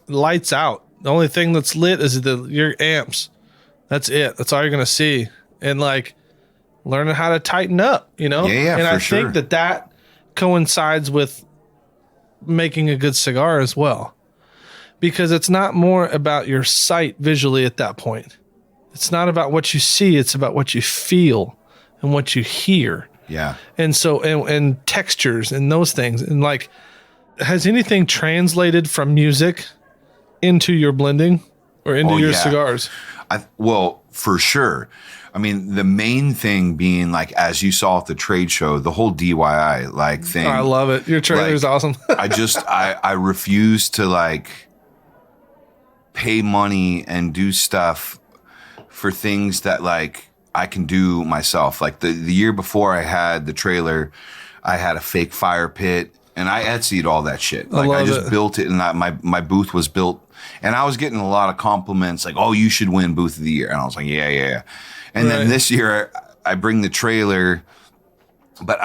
lights out. The only thing that's lit is your amps. That's it. That's all you're going to see. And like, learning how to tighten up, and I think that coincides with making a good cigar as well, because it's not more about your sight visually at that point. It's not about what you see. It's about what you feel and what you hear. And so, and textures and those things. And like, has anything translated from music into your blending or into your cigars? Well, for sure. I mean, the main thing being, like, as you saw at the trade show, the whole DIY like thing. I love it. Your trailer is awesome. I refuse to like pay money and do stuff for things that like I can do myself. Like the year before I had the trailer, I had a fake fire pit and I Etsy'd all that shit. Like I just built it, and my booth was built, and I was getting a lot of compliments like, "Oh, you should win booth of the year." And I was like, yeah. And then this year I bring the trailer, but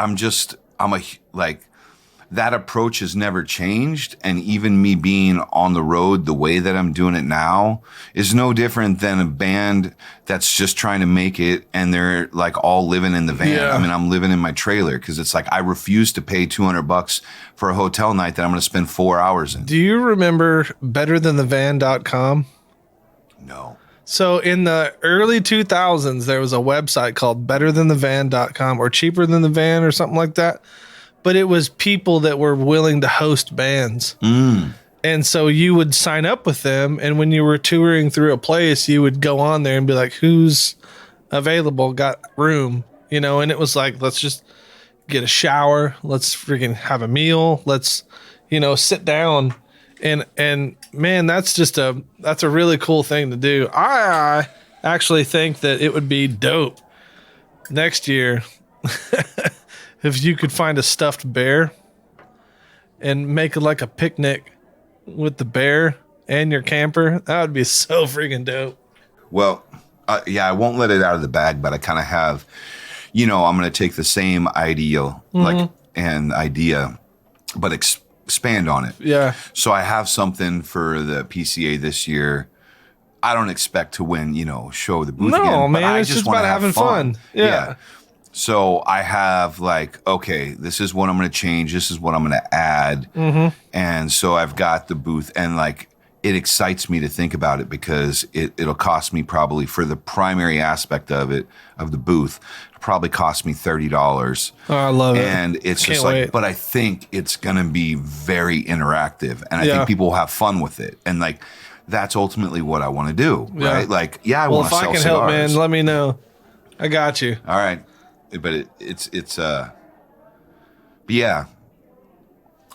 that approach has never changed. And even me being on the road the way that I'm doing it now is no different than a band that's just trying to make it and they're like all living in the van. I mean, I'm living in my trailer because it's like I refuse to pay $200 for a hotel night that I'm going to spend 4 hours in. Do you remember betterthanthevan.com? No. So in the early 2000s, there was a website called betterthanthevan.com or Cheaper Than the Van or something like that. But it was people that were willing to host bands. And so you would sign up with them. And when you were touring through a place, you would go on there and be like, who's available, got room, and it was like, let's just get a shower. Let's freaking have a meal. Let's, sit down. And man, that's a really cool thing to do. I actually think that it would be dope next year if you could find a stuffed bear and make it like a picnic with the bear and your camper. That would be so freaking dope. Well, I won't let it out of the bag, but I kind of have, I'm going to take the same idea, but expand on it. Yeah. So I have something for the PCA this year. I don't expect to win, show the booth again. No, man, I it's just about having fun. Yeah. So I have like, okay, this is what I'm going to change. This is what I'm going to add. And so I've got the booth, and like, it excites me to think about it because it'll cost me probably, for the primary aspect of it, of the booth, it'll probably cost me $30. Oh, I love it. And it's just like, wait. But I think it's going to be very interactive, and I think people will have fun with it. And like, that's ultimately what I want to do, right? Like, I want to sell cigars. Well, if I can help, man, let me know. I got you. All right. But but yeah.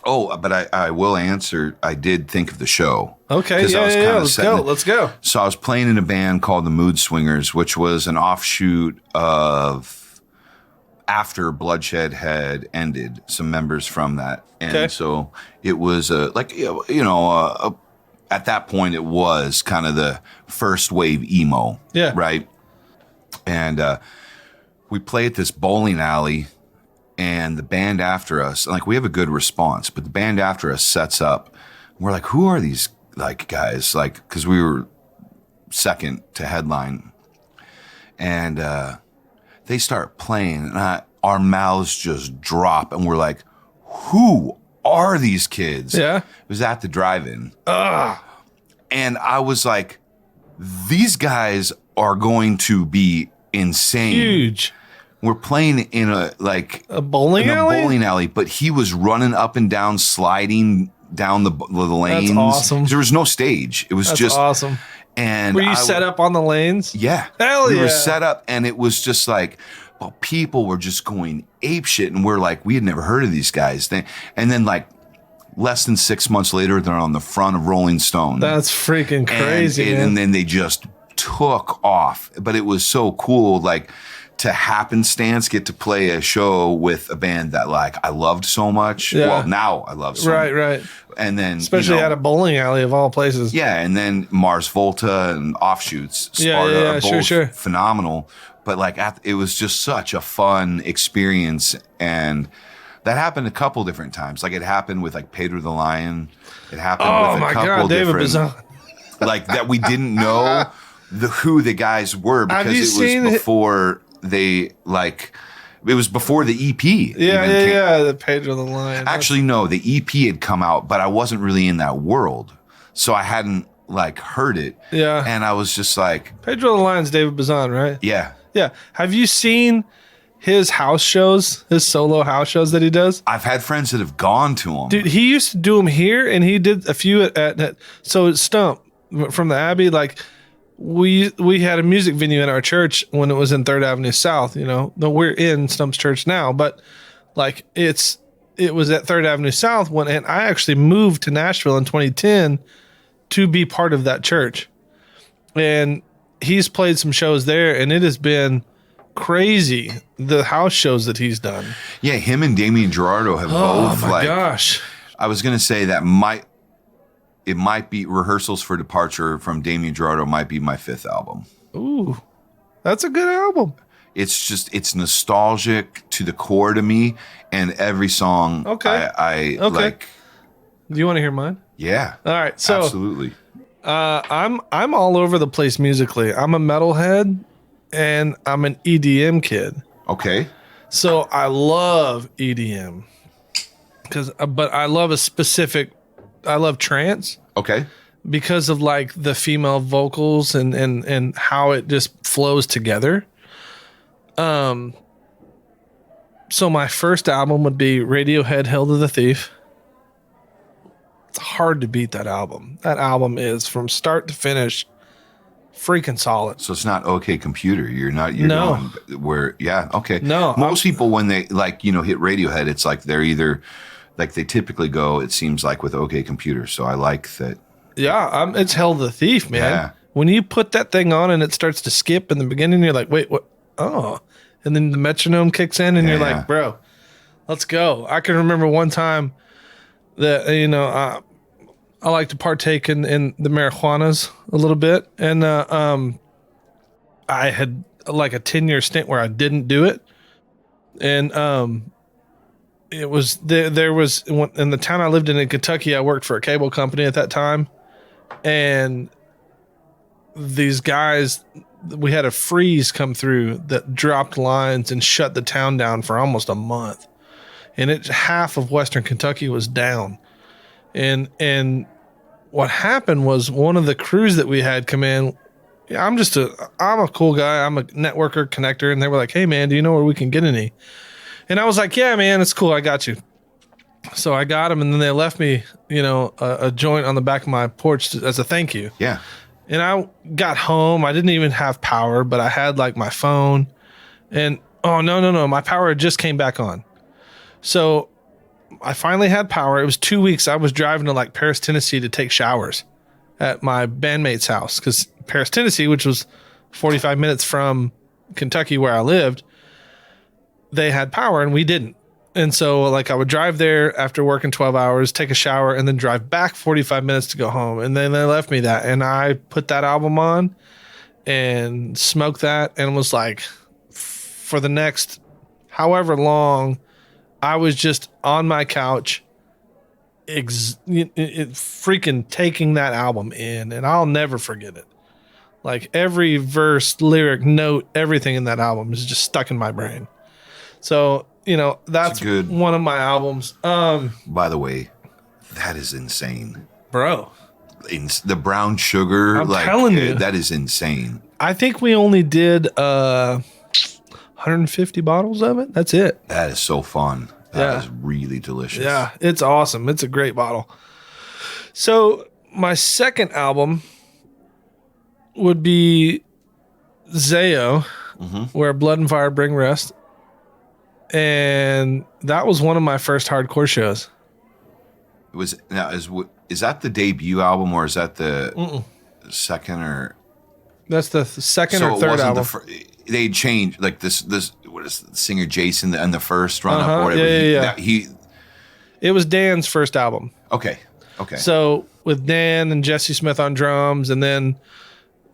Oh, but I will answer. I did think of the show. Okay, yeah. Let's go. So I was playing in a band called the Mood Swingers, which was an offshoot of after Bloodshed had ended, some members from that. And so it was at that point, it was kind of the first wave emo. Yeah. Right. And we play at this bowling alley, and the band after us, like, we have a good response, but the band after us sets up. We're like, who are these like guys? Like, because we were second to headline, and they start playing, and our mouths just drop, and we're like, who are these kids? Yeah. It was at the drive-in. And I was like, these guys are going to be insane. Huge. We're playing in a bowling alley, but he was running up and down, sliding down the lanes. That's awesome. There was no stage. It was just awesome. And were you set up on the lanes? Yeah. Hell yeah. We were set up, and it was just like, well, people were just going ape shit, and we're like, we had never heard of these guys. And then like less than 6 months later, they're on the front of Rolling Stone. That's freaking crazy, man. And then they just took off. But it was so cool, like, to happenstance get to play a show with a band that, like, I loved so much. Yeah. Well, now I love so much. Right. And then especially at a bowling alley of all places. Yeah, and then Mars Volta and offshoots, Sparta are both phenomenal. But like, it was just such a fun experience, and that happened a couple different times. Like, it happened with like Pedro the Lion. It happened with a couple different, like, that we didn't know who the guys were, because it was before they, like, it was before the EP. The Pedro the Lion. Actually, no, the EP had come out, but I wasn't really in that world, so I hadn't like heard it. Yeah, and I was just like, Pedro the Lion's David Bazan, right? Yeah. Have you seen his house shows, his solo house shows that he does? I've had friends that have gone to him. Dude, he used to do them here, and he did a few at so Stump from the Abbey. Like, we had a music venue in our church when it was in 3rd Avenue South. You know, we're in Stump's church now, but like it was at 3rd Avenue South and I actually moved to Nashville in 2010 to be part of that church, and he's played some shows there, and it has been crazy, the house shows that he's done. Yeah, him and Damien Gerardo have both. Oh my gosh! I was gonna say that it might be Rehearsals for Departure from Damien Gerardo might be my 5th album. Ooh, that's a good album. It's nostalgic to the core to me, and every song. I like. Do you want to hear mine? Yeah. All right. So absolutely. I'm all over the place musically. I'm a metalhead, and I'm an EDM kid. Okay. So I love EDM but I love I love trance. Okay. Because of like the female vocals and how it just flows together. So my first album would be Radiohead, Hail to the Thief. It's hard to beat that album. That album is from start to finish freaking solid. So it's not OK Computer. You're going where, yeah, okay. No. Most people, when they hit Radiohead, it's like they're either, like, they typically go, it seems like, with OK Computer. So I like that. Yeah, it's Hail to the Thief, man. Yeah. When you put that thing on and it starts to skip in the beginning, you're like, wait, what? Oh. And then the metronome kicks in and you're like, bro, let's go. I can remember one time that, I like to partake in the marijuanas a little bit. And I had like a 10-year stint where I didn't do it. And it was, there was, in the town I lived in Kentucky, I worked for a cable company at that time. And these guys, we had a freeze come through that dropped lines and shut the town down for almost a month. And half of Western Kentucky was down. And what happened was one of the crews that we had come in, I'm a cool guy. I'm a networker, connector. And they were like, hey man, do you know where we can get any? And I was like, yeah, man, it's cool. I got you. So I got them. And then they left me, a joint on the back of my porch as a thank you. Yeah. And I got home. I didn't even have power, but I had like my phone and no. My power just came back on. So I finally had power. It was 2 weeks. I was driving to like Paris, Tennessee to take showers at my bandmate's house because Paris, Tennessee, which was 45 minutes from Kentucky where I lived, they had power and we didn't. And so like I would drive there after working 12 hours, take a shower, and then drive back 45 minutes to go home. And then they left me that. And I put that album on and smoked that and was like, for the next however long, I was just on my couch freaking taking that album in. And I'll never forget it. Like every verse, lyric, note, everything in that album is just stuck in my brain. So, you know, that's good one of my albums. By the way, that is insane. Bro. The brown sugar, I'm telling you. That is insane. I think we only did 150 bottles of it. That's it. That is so fun. That is really delicious. Yeah, it's awesome. It's a great bottle. So my second album would be Zayo, Where Blood and Fire Bring Rest. And that was one of my first hardcore shows. Is that the debut album or is that the second or? That's the second or third album. They changed like this. What is the singer Jason and the first run up or whatever? It was Dan's first album. Okay. So with Dan and Jesse Smith on drums, and then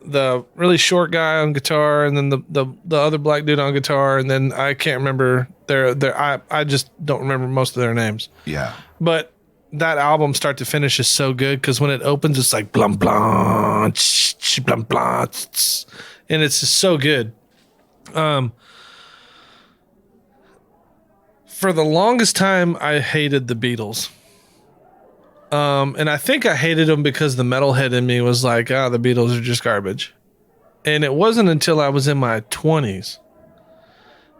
the really short guy on guitar, and then the other black dude on guitar, and then I can't remember I just don't remember most of their names. Yeah. But that album start to finish is so good because when it opens, it's like blum blum, blum blum, and it's just so good. For the longest time, I hated the Beatles. And I think I hated them because the metalhead in me was like, the Beatles are just garbage. And it wasn't until I was in my 20s,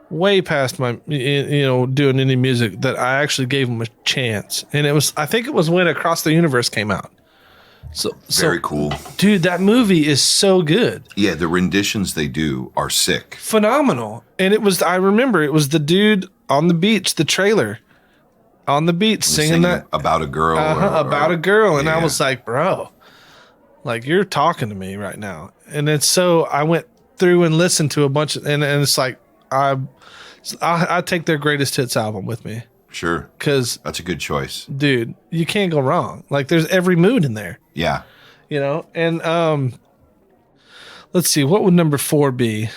way past my, doing any music, that I actually gave them a chance. And I think it was when Across the Universe came out. So very cool. Dude, that movie is so good. Yeah, the renditions they do are sick. Phenomenal. And I remember it was the dude on the beach, the trailer. On the beach singing that about a girl about a girl, and I was like, bro, like you're talking to me right now. And it's so I went through and listened to a bunch of, and it's like I take their greatest hits album with me. Sure, because that's a good choice, dude. You can't go wrong. Like there's every mood in there. Yeah, and let's see, what would number 4 be?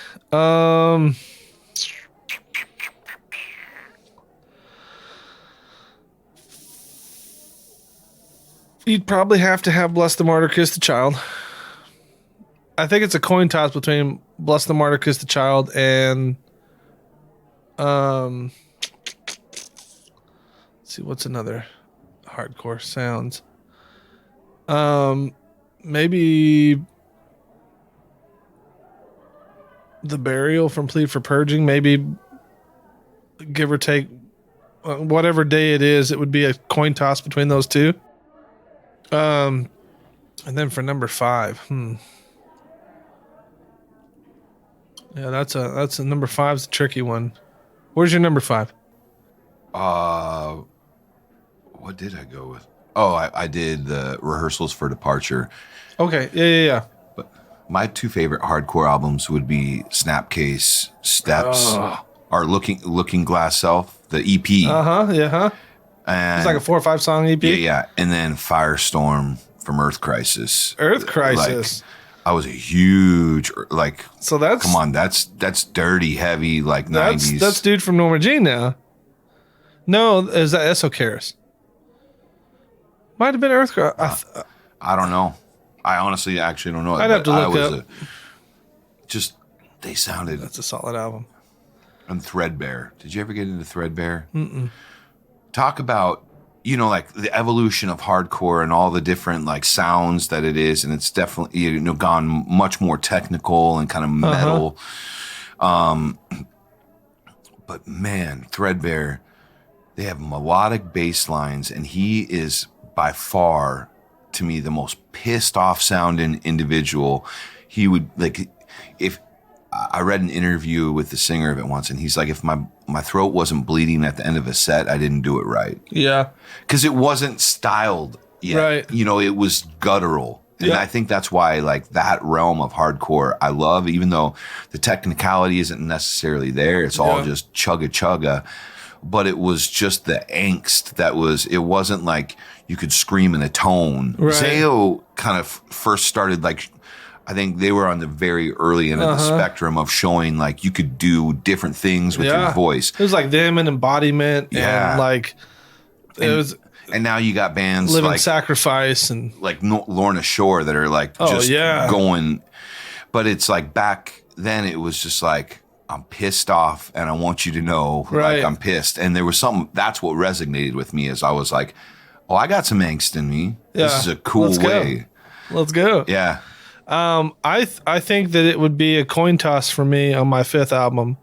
You'd probably have to have Bless the Martyr, Kiss the Child. I think it's a coin toss between Bless the Martyr, Kiss the Child and let's see, what's another hardcore sounds? Maybe The Burial from Plead for Purging. Maybe give or take whatever day it is, it would be a coin toss between those two. And then for number 5, yeah, that's a number 5's a tricky one. Where's your number 5? What did I go with? Oh, I did the Rehearsals for Departure. Okay, yeah. But my 2 favorite hardcore albums would be Snapcase, Steps, or Looking Glass Self, the EP. And it's like a 4 or 5 song EP. Yeah. And then Firestorm from Earth Crisis. Like, I was a huge So that's, come on, that's dirty, heavy, like 90s. That's dude from Norma Jean now. No, is that Esocaris? Might have been Earth Crisis. I don't know. I honestly actually don't know. I'd have to look up. They sounded. That's a solid album. And Threadbare. Did you ever get into Threadbare? Mm-mm. Talk about, like the evolution of hardcore and all the different like sounds that it is. And it's definitely, gone much more technical and kind of metal. But man, Threadbare, they have melodic bass lines, and he is by far, to me, the most pissed off sounding individual. He would if I read an interview with the singer of it once, and he's like, if my throat wasn't bleeding at the end of a set, I didn't do it right. Yeah. Because it wasn't styled yet. Right. It was guttural. And I think that's why like that realm of hardcore I love, even though the technicality isn't necessarily there. It's all just chugga. But it was just the angst it wasn't like you could scream in a tone. Right. Zayo kind of first started like, I think they were on the very early end of the spectrum of showing like you could do different things with your voice. It was like them and Embodiment and like it was. And now you got bands Living like Sacrifice and like Lorna Shore that are like going. But it's like back then it was just like, I'm pissed off and I want you to know like I'm pissed. And there was something, that's what resonated with me is I was like, oh, I got some angst in me. Yeah. This is a cool way. Let's go. Yeah. I think that it would be a coin toss for me on my 5th album.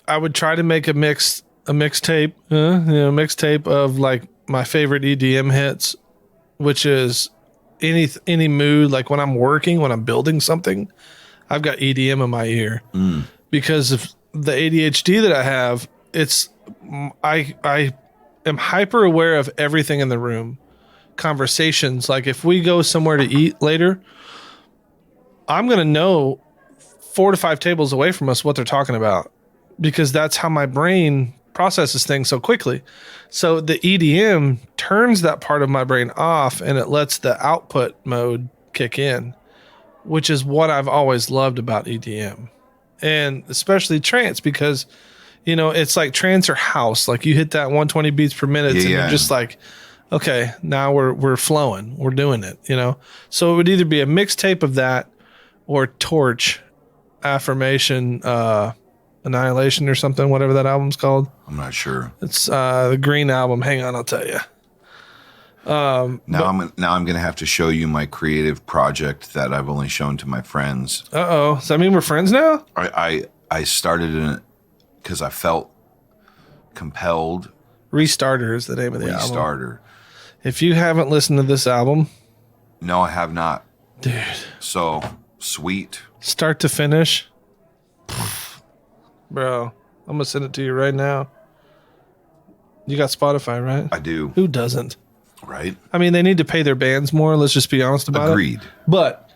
I would try to make a mixtape of like my favorite EDM hits, which is any mood. Like when I'm working, when I'm building something, I've got EDM in my ear because of the ADHD that I have. I am hyper aware of everything in the room. Conversations, like if we go somewhere to eat later, I'm going to know 4 to 5 tables away from us what they're talking about because that's how my brain processes things so quickly. So the EDM turns that part of my brain off and it lets the output mode kick in, which is what I've always loved about EDM and especially trance because, you know, it's like trance or house. Like you hit that 120 beats per minute and you're just like, okay, now we're flowing. We're doing it, you know? So it would either be a mixtape of that or Torch, Affirmation, Annihilation or something, whatever that album's called. I'm not sure. It's the Green Album. Hang on, I'll tell you. I'm going to have to show you my creative project that I've only shown to my friends. Uh-oh. Does that mean we're friends now? I started in it because I felt compelled. Restarter is the name of the album. Restarter. If you haven't listened to this album. No, I have not. Dude. So, sweet. Start to finish. Bro, I'm going to send it to you right now. You got Spotify, right? I do. Who doesn't? Right. I mean, they need to pay their bands more. Let's just be honest about Agreed. it. But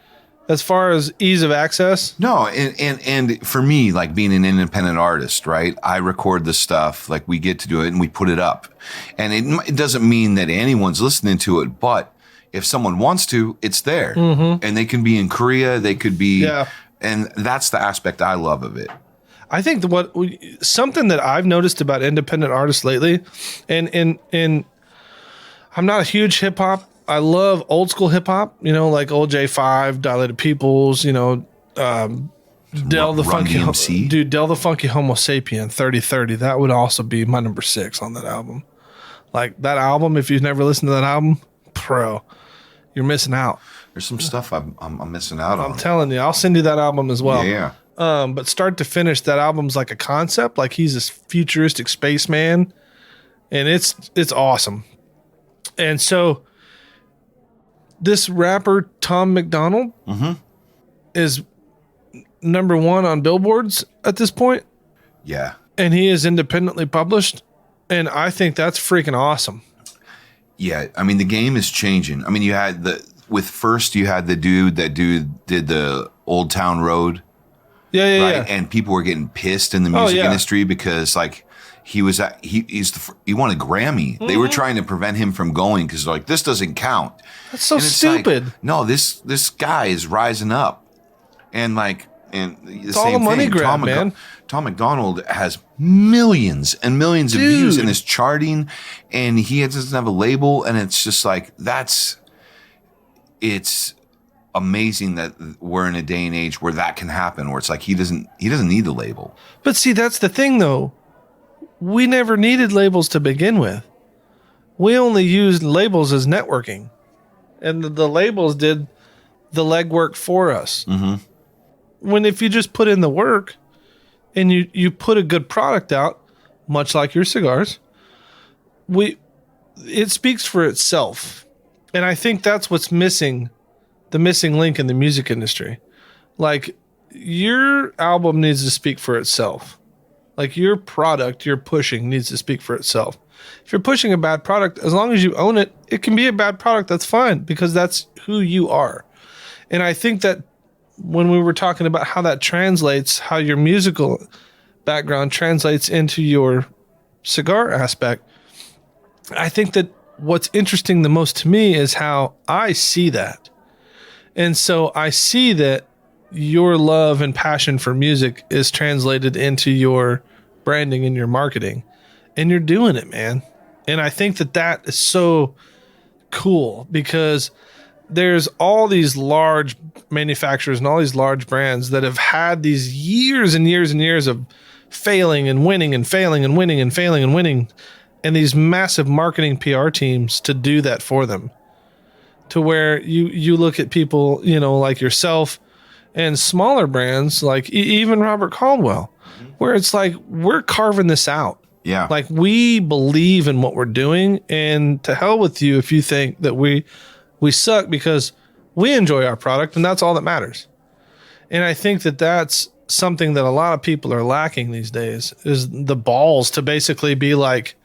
as far as ease of access. No, and for me, like being an independent artist, right? I record the stuff, like we get to do it and we put it up. And it doesn't mean that anyone's listening to it, but if someone wants to, it's there. Mm-hmm. And they can be in Korea, they could be, and that's the aspect I love of it. I think something that I've noticed about independent artists lately, and I'm not a huge hip hop. I love old school hip hop, you know, like old J5, Dilated Peoples, you know, Del the Funky Homo Sapien 3030. That would also be my number 6 on that album. Like that album, if you've never listened to that album, you're missing out. There's some stuff I'm missing out on. I'm telling you, I'll send you that album as well. Yeah. But start to finish, that album's like a concept. Like he's this futuristic spaceman, and it's awesome. And so this rapper Tom McDonald is number 1 on billboards at this point. Yeah. And he is independently published. And I think that's freaking awesome. Yeah. I mean, the game is changing. I mean, you had the dude that did the Old Town Road. Yeah. And people were getting pissed in the music industry because like he won a Grammy. Mm-hmm. They were trying to prevent him from going because like, this doesn't count. That's so stupid. Like, no, this guy is rising up. And like, and the it's same all a money thing. Grab, man. Tom McDonald has millions and millions of views in his charting, and he doesn't have a label, and it's just like it's amazing that we're in a day and age where that can happen, where it's like he doesn't need the label. But see, that's the thing though. We never needed labels to begin with. We only used labels as networking, and the labels did the legwork for us. Mm-hmm. When if you just put in the work and you put a good product out, much like your cigars, it speaks for itself. And I think that's what's missing, the missing link in the music industry. Like your album needs to speak for itself. Like your product you're pushing needs to speak for itself. If you're pushing a bad product, as long as you own it, it can be a bad product. That's fine because that's who you are. And I think that when we were talking about how that translates, how your musical background translates into your cigar aspect, I think that what's interesting the most to me is how I see that. And so I see that your love and passion for music is translated into your branding and your marketing, and you're doing it, man. And I think that that is so cool because there's all these large manufacturers and all these large brands that have had these years and years and years of failing and winning and failing and winning and failing and winning, and these massive marketing PR teams to do that for them, to where you look at people, you know, like yourself and smaller brands like even Robert Caldwell, where it's like, we're carving this out. Yeah. Like, we believe in what we're doing, and to hell with you if you think that we suck, because we enjoy our product and that's all that matters. And I think that that's something that a lot of people are lacking these days, is the balls to basically be like,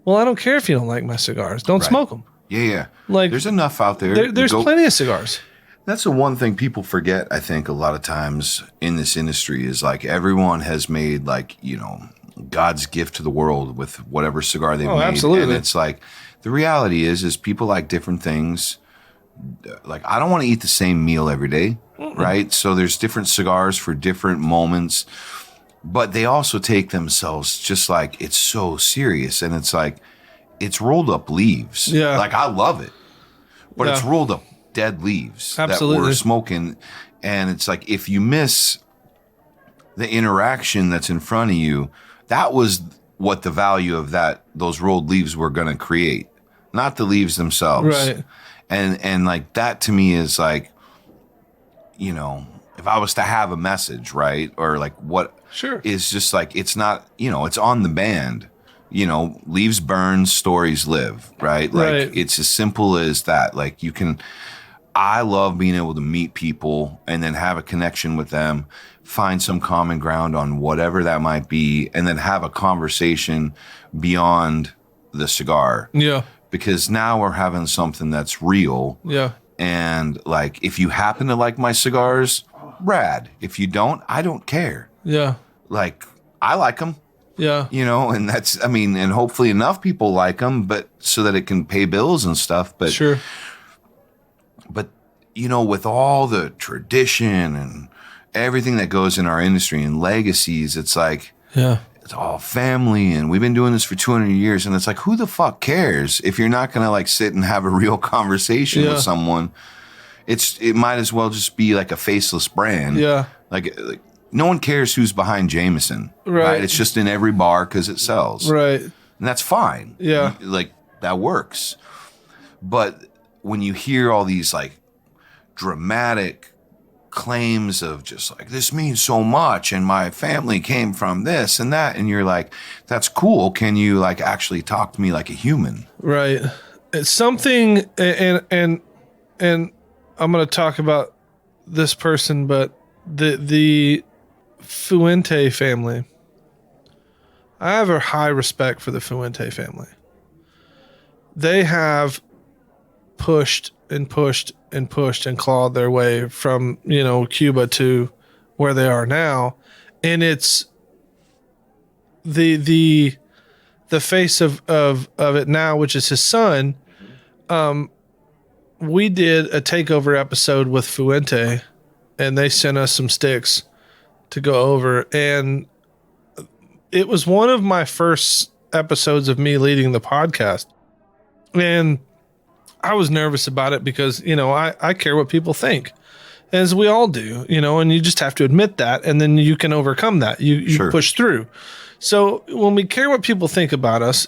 well, I don't care if you don't like my cigars. Don't smoke them. Yeah. Like, there's enough out there. There's plenty of cigars. That's the one thing people forget, I think, a lot of times in this industry is like everyone has made, like, you know, God's gift to the world with whatever cigar they've made. Absolutely. And it's like, the reality is people like different things. Like, I don't want to eat the same meal every day, right? So there's different cigars for different moments, but they also take themselves just like, it's so serious. And it's like, it's rolled up leaves. Yeah. Like, I love it, but it's rolled up dead leaves that we're smoking. And it's like, if you miss the interaction that's in front of you, that was what the value of those rolled leaves were going to create, not the leaves themselves. Right. And like, that to me is like, you know, if I was to have a message, right? Or like, what is just like, it's not, you know, it's on the band, you know, leaves burn, stories live, right? Like, it's as simple as that. Like, I love being able to meet people and then have a connection with them, find some common ground on whatever that might be, and then have a conversation beyond the cigar. Yeah. Because now we're having something that's real. Yeah. And like, if you happen to like my cigars, rad. If you don't, I don't care. Yeah. Like, I like them. Yeah. You know, and that's, I mean, and hopefully enough people like them, but so that it can pay bills and stuff. But But, you know, with all the tradition and everything that goes in our industry and legacies, it's like, it's all family, and we've been doing this for 200 years. And it's like, who the fuck cares if you're not going to like sit and have a real conversation with someone? It might as well just be like a faceless brand. Yeah. Like no one cares who's behind Jameson. Right. It's just in every bar because it sells. Right. And that's fine. Yeah. Like, that works. But when you hear all these like dramatic claims of just like, this means so much and my family came from this and that, and you're like, that's cool. Can you like actually talk to me like a human? Right. It's something, and I'm going to talk about this person, but the Fuente family, I have a high respect for the Fuente family. They have pushed and pushed and pushed and clawed their way from, you know, Cuba to where they are now. And it's the face of it now, which is his son. We did a takeover episode with Fuente, and they sent us some sticks to go over. And it was one of my first episodes of me leading the podcast. And I was nervous about it because, you know, I care what people think, as we all do, you know, and you just have to admit that, and then you can overcome that. You push through. So when we care what people think about us,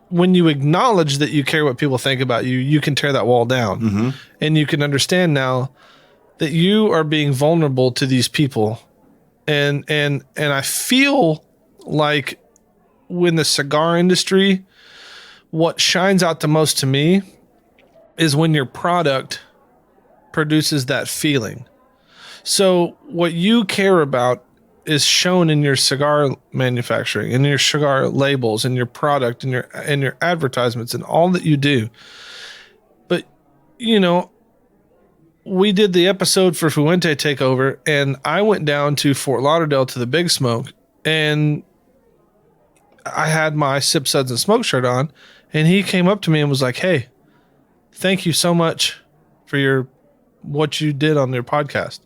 when you acknowledge that you care what people think about you, you can tear that wall down, and you can understand now that you are being vulnerable to these people. And I feel like when the cigar industry, what shines out the most to me is when your product produces that feeling. So what you care about is shown in your cigar manufacturing, in your cigar labels, in your product, in your advertisements, and all that you do. But we did the episode for Fuente Takeover, and I went down to Fort Lauderdale to the Big Smoke, and I had my Sip Suds and Smoke shirt on, and he came up to me and was like, "Hey, thank you so much for what you did on your podcast."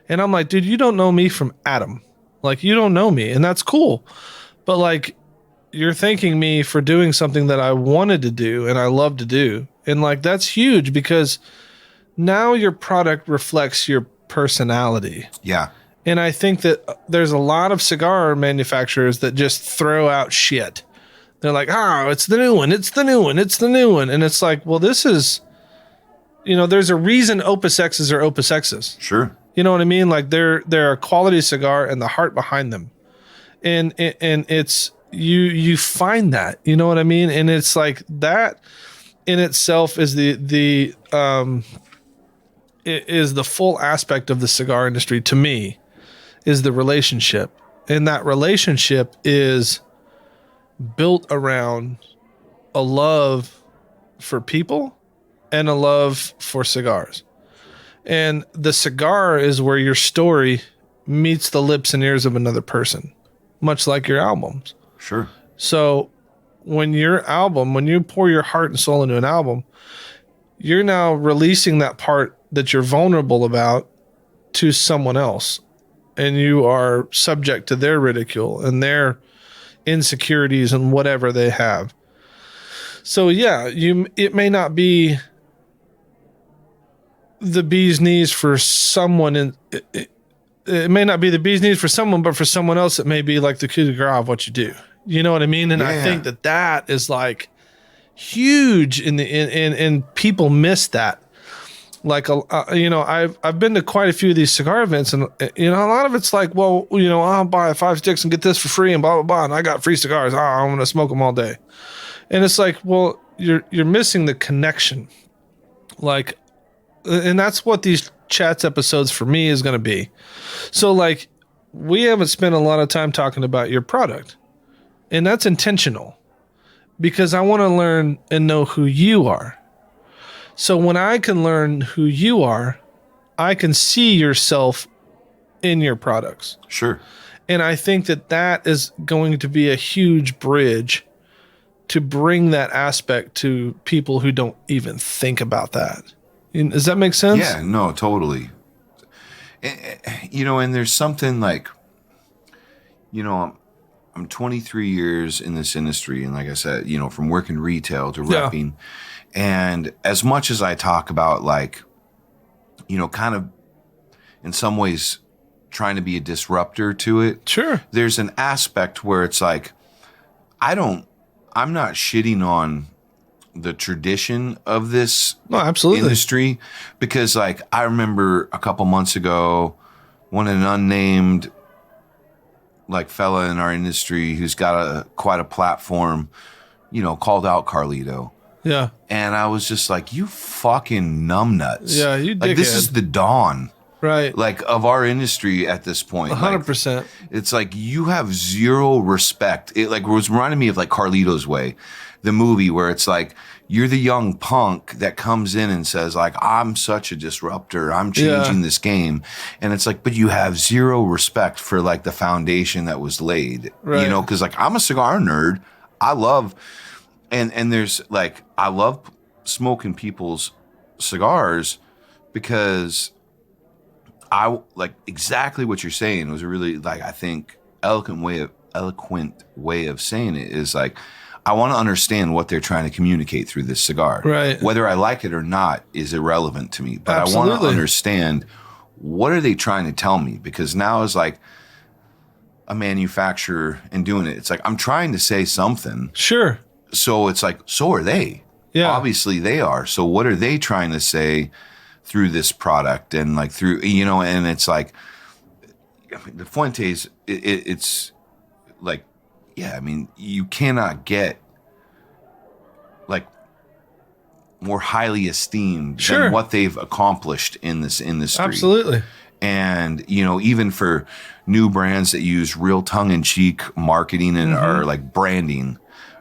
And I'm like, "Dude, you don't know me from Adam. Like, you don't know me, and that's cool. But like, you're thanking me for doing something that I wanted to do and I love to do." And like, that's huge because now your product reflects your personality. Yeah. And I think that there's a lot of cigar manufacturers that just throw out shit. They're like, "Oh, it's the new one. It's the new one. It's the new one." And it's like, well, this is, there's a reason Opus X's are Opus X's. Sure. You know what I mean? Like they're a quality cigar and the heart behind them. And it's, you find that, you know what I mean? And it's like that in itself is the full aspect of the cigar industry to me, is the relationship. And that relationship is built around a love for people and a love for cigars. And the cigar is where your story meets the lips and ears of another person, much like your albums. Sure. So when you pour your heart and soul into an album, you're now releasing that part that you're vulnerable about to someone else. And you are subject to their ridicule and their insecurities and whatever they have. So yeah, it may not be the bee's knees for someone, and it may not be the bee's knees for someone, but for someone else it may be like the coup de grace of what you do. You know what I mean? And I think that is like huge and people miss that. Like I've been to quite a few of these cigar events, and a lot of it's like, well, I'll buy 5 sticks and get this for free and blah blah blah, and I got free cigars. I'm gonna smoke them all day. And it's like, well, you're missing the connection. Like, and that's what these chats episodes for me is going to be. So like, we haven't spent a lot of time talking about your product, and that's intentional because I want to learn and know who you are. So when I can learn who you are, I can see yourself in your products. Sure. And I think that is going to be a huge bridge to bring that aspect to people who don't even think about that. Does that make sense? Yeah, no, totally. And there's something like, I'm 23 years in this industry. And like I said, from working retail to repping. And as much as I talk about like, kind of in some ways trying to be a disruptor to it. Sure. There's an aspect where it's like, I'm not shitting on the tradition of this industry, because like I remember a couple months ago when an unnamed like fella in our industry who's got quite a platform, called out Carlito. Yeah. And I was just like, you fucking numbnuts. Yeah, you dickhead. Like this is the dawn. Right. Like of our industry at this point. 100%. Like, it's like you have zero respect. It like was reminding me of like Carlito's Way, the movie where it's like you're the young punk that comes in and says like, I'm such a disruptor. I'm changing this game. And it's like, but you have zero respect for like the foundation that was laid, right. Cause like I'm a cigar nerd. I love, and there's like, I love smoking people's cigars because I like exactly what you're saying. It was a really like, I think eloquent way of saying it is like, I want to understand what they're trying to communicate through this cigar. Right. Whether I like it or not is irrelevant to me, but Absolutely. I want to understand what are they trying to tell me? Because now is like a manufacturer and doing it. It's like, I'm trying to say something. Sure. So it's like, so are they. Yeah. Obviously they are. So what are they trying to say through this product and like through, and it's like the Fuentes, it's like, yeah, I mean, you cannot get like more highly esteemed sure. than what they've accomplished in this industry. Absolutely. And, you know, even for new brands that use real tongue-in-cheek marketing and are like branding,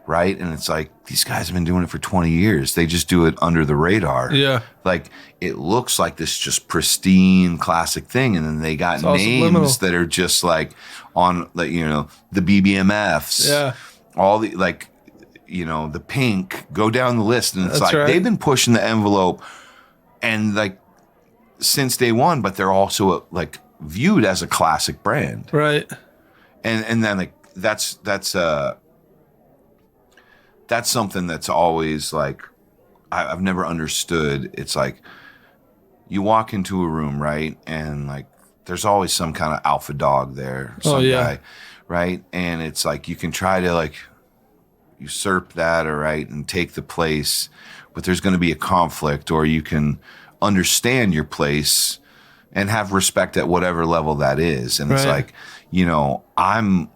right? And it's like, these guys have been doing it for 20 years. They just do it under the radar. Yeah. Like, it looks like this just pristine classic thing. And then they got names that are just like on, like, you know, the BBMFs. Yeah. All the, like, you know, the Pink, go down the list. And it's they've been pushing the envelope and like since day one, but they're also like viewed as a classic brand. Right. And then like, that's something that's always like, I've never understood. It's like you walk into a room, right? And like, there's always some kind of alpha dog there, some guy, right? And it's like, you can try to like usurp that, or right, and take the place, but there's going to be a conflict, or you can understand your place and have respect at whatever level that is. And it's like, you know, I'm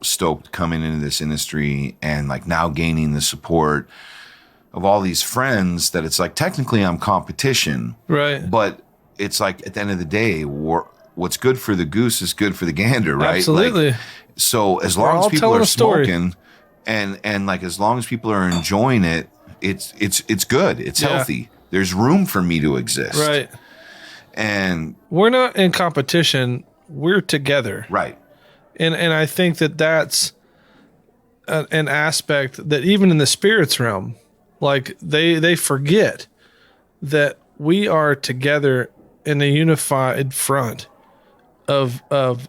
stoked coming into this industry and like now gaining the support of all these friends that it's like, technically I'm competition, right? But it's like, at the end of the day, what's good for the goose is good for the gander, right? Absolutely. Like, so as long as people are smoking and like, as long as people are enjoying it, it's good. It's healthy. There's room for me to exist. Right. And we're not in competition. We're together. Right. And I think that's an aspect that even in the spirits realm, like they forget that we are together in a unified front of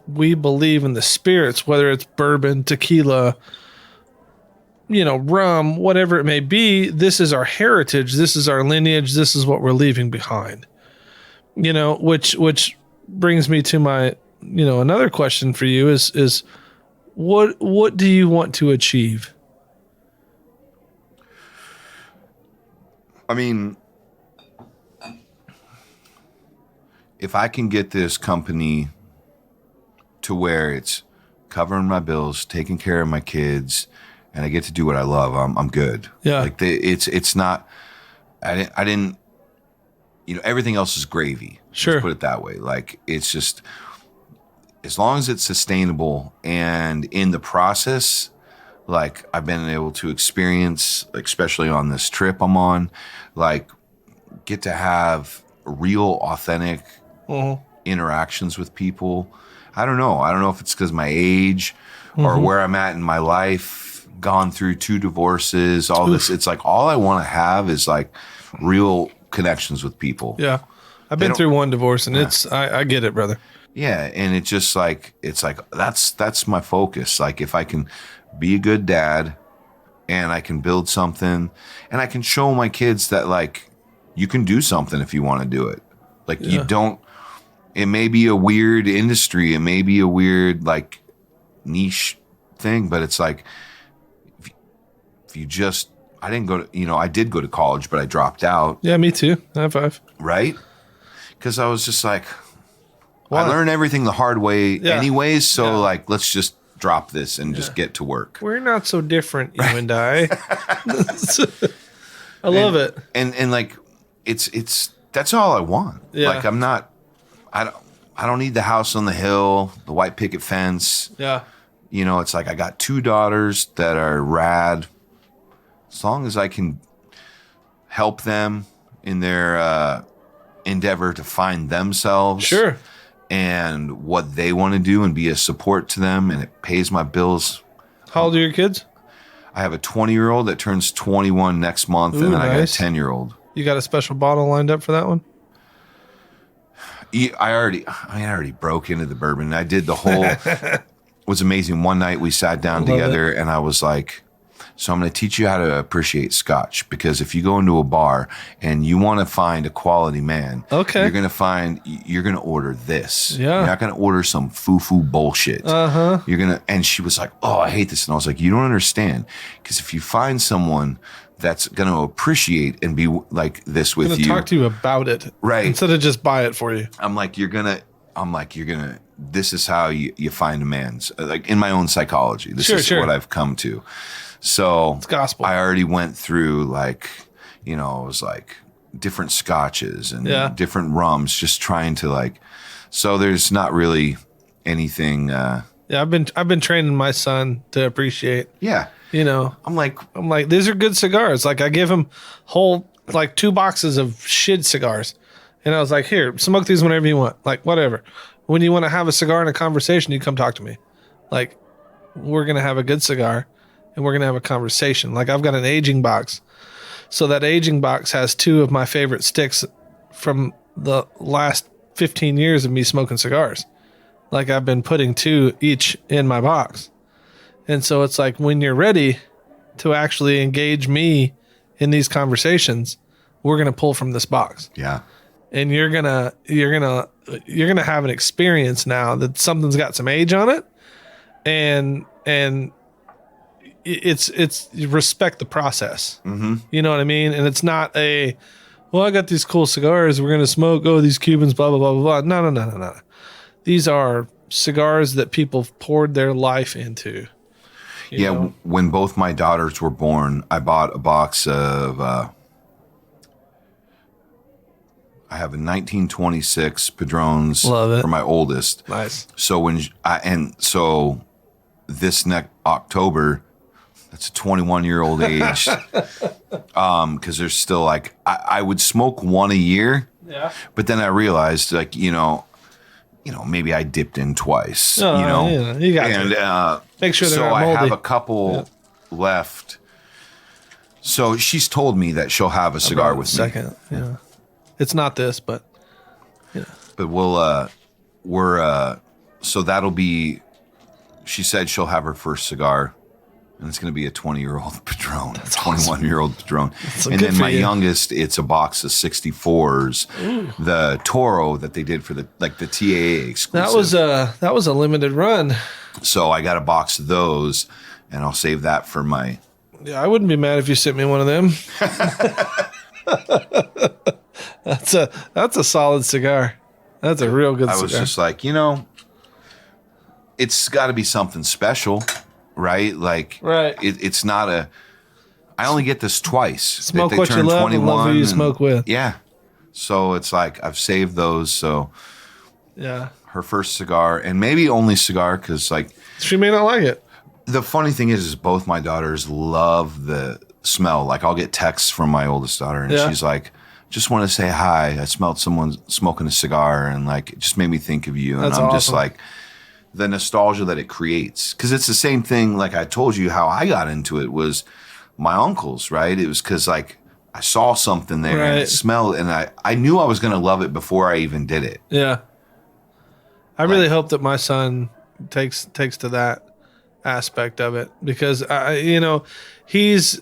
we believe in the spirits, whether it's bourbon, tequila, you know, rum, whatever it may be. This is our heritage. This is our lineage. This is what we're leaving behind. You know, which brings me to my, you know, another question for you is what do you want to achieve? I mean, if I can get this company to where it's covering my bills, taking care of my kids, and I get to do what I love, I'm good. Yeah. Like it's not, I didn't, you know, everything else is gravy. Sure. Let's put it that way. Like, it's just, as long as it's sustainable, and in the process, like, I've been able to experience, like, especially on this trip I'm on, like, get to have real, authentic interactions with people. I don't know if it's because my age or where I'm at in my life, gone through 2 divorces, all this. It's like, all I want to have is like real connections with people. Yeah. I've been through 1 divorce, and I get it, brother. Yeah. And it's just like, it's like, that's my focus. Like, if I can be a good dad and I can build something and I can show my kids that, like, you can do something if you want to do it. Like, you don't, it may be a weird industry. It may be a weird, like, niche thing, but it's like, if you just, I didn't go to, you know, I did go to college, but I dropped out. Yeah, me too. High five. Right? Because I was just like, I learned everything the hard way anyways, so like, let's just drop this and just get to work. We're not so different, you and I. I love it. And like, it's that's all I want. Yeah. Like, I don't need the house on the hill, the white picket fence. Yeah. You know, it's like, I got 2 daughters that are rad. As long as I can help them in their endeavor to find themselves. Sure. And what they want to do, and be a support to them, and it pays my bills. How old are your kids? I have a 20-year-old that turns 21 next month, and then I got a 10-year-old. You got a special bottle lined up for that one? I already broke into the bourbon. I did the whole. It was amazing. One night we sat down together, and I was like, so I'm going to teach you how to appreciate Scotch, because if you go into a bar and you want to find a quality man, you're going to order this. Yeah. You're not going to order some foo-foo bullshit. And she was like, oh, I hate this. And I was like, you don't understand. Because if you find someone that's going to appreciate and be like this with you, talk to you about it. Right. Instead of just buy it for you. This is how you find a man's, like, in my own psychology. This is what I've come to. So it's gospel. I already went through, like, you know, it was like different scotches and different rums, just trying to, like, So there's not really anything. Yeah, I've been training my son to appreciate. Yeah. You know, I'm like, these are good cigars. Like I give him whole, like 2 boxes of shid cigars. And I was like, here, smoke these whenever you want. Like, whatever. When you want to have a cigar and a conversation, you come talk to me. Like, we're going to have a good cigar and we're going to have a conversation. Like, I've got an aging box. So that aging box has 2 of my favorite sticks from the last 15 years of me smoking cigars. Like, I've been putting 2 each in my box. And so it's like, when you're ready to actually engage me in these conversations, we're going to pull from this box. yeah. And you're gonna have an experience now that something's got some age on it, and it's you respect the process. Mm-hmm. You know what I mean? And it's not I got these cool cigars we're gonna smoke. Oh, these Cubans, blah blah blah blah blah. No. These are cigars that people poured their life into. You know? When both my daughters were born, I bought a box of. I have a 1926 Padrones for my oldest. Nice. So so this next October, that's a 21-year-old age. Because there's still like I would smoke 1 a year. Yeah. But then I realized like maybe I dipped in twice. You got to make sure they're so not moldy. I have a couple left. So she's told me that she'll have a cigar with me. Second, yeah. It's not this, but yeah. But so that'll be. She said she'll have her first cigar, and it's going to be a 20-year-old Padron, 21-year-old Padron, and then my youngest, it's a box of 64s, the Toro that they did for the TAA exclusive. That was a limited run. So I got a box of those, and I'll save that for my. Yeah, I wouldn't be mad if you sent me one of them. That's a solid cigar. That's a real good cigar. I was just like, it's got to be something special, right? Like, right. It's not a. I only get this twice. Smoke what you love and love who you smoke with. Yeah. So it's like I've saved those. So yeah, her first cigar and maybe only cigar because like she may not like it. The funny thing is both my daughters love the smell. Like I'll get texts from my oldest daughter and she's like, just want to say hi. I smelled someone smoking a cigar and like it just made me think of you. And I'm just like the nostalgia that it creates. Because it's the same thing. Like I told you how I got into it was my uncle's, right? It was because like I saw something there and it smelled and I knew I was going to love it before I even did it. Yeah. I really hope that my son takes to that aspect of it because he's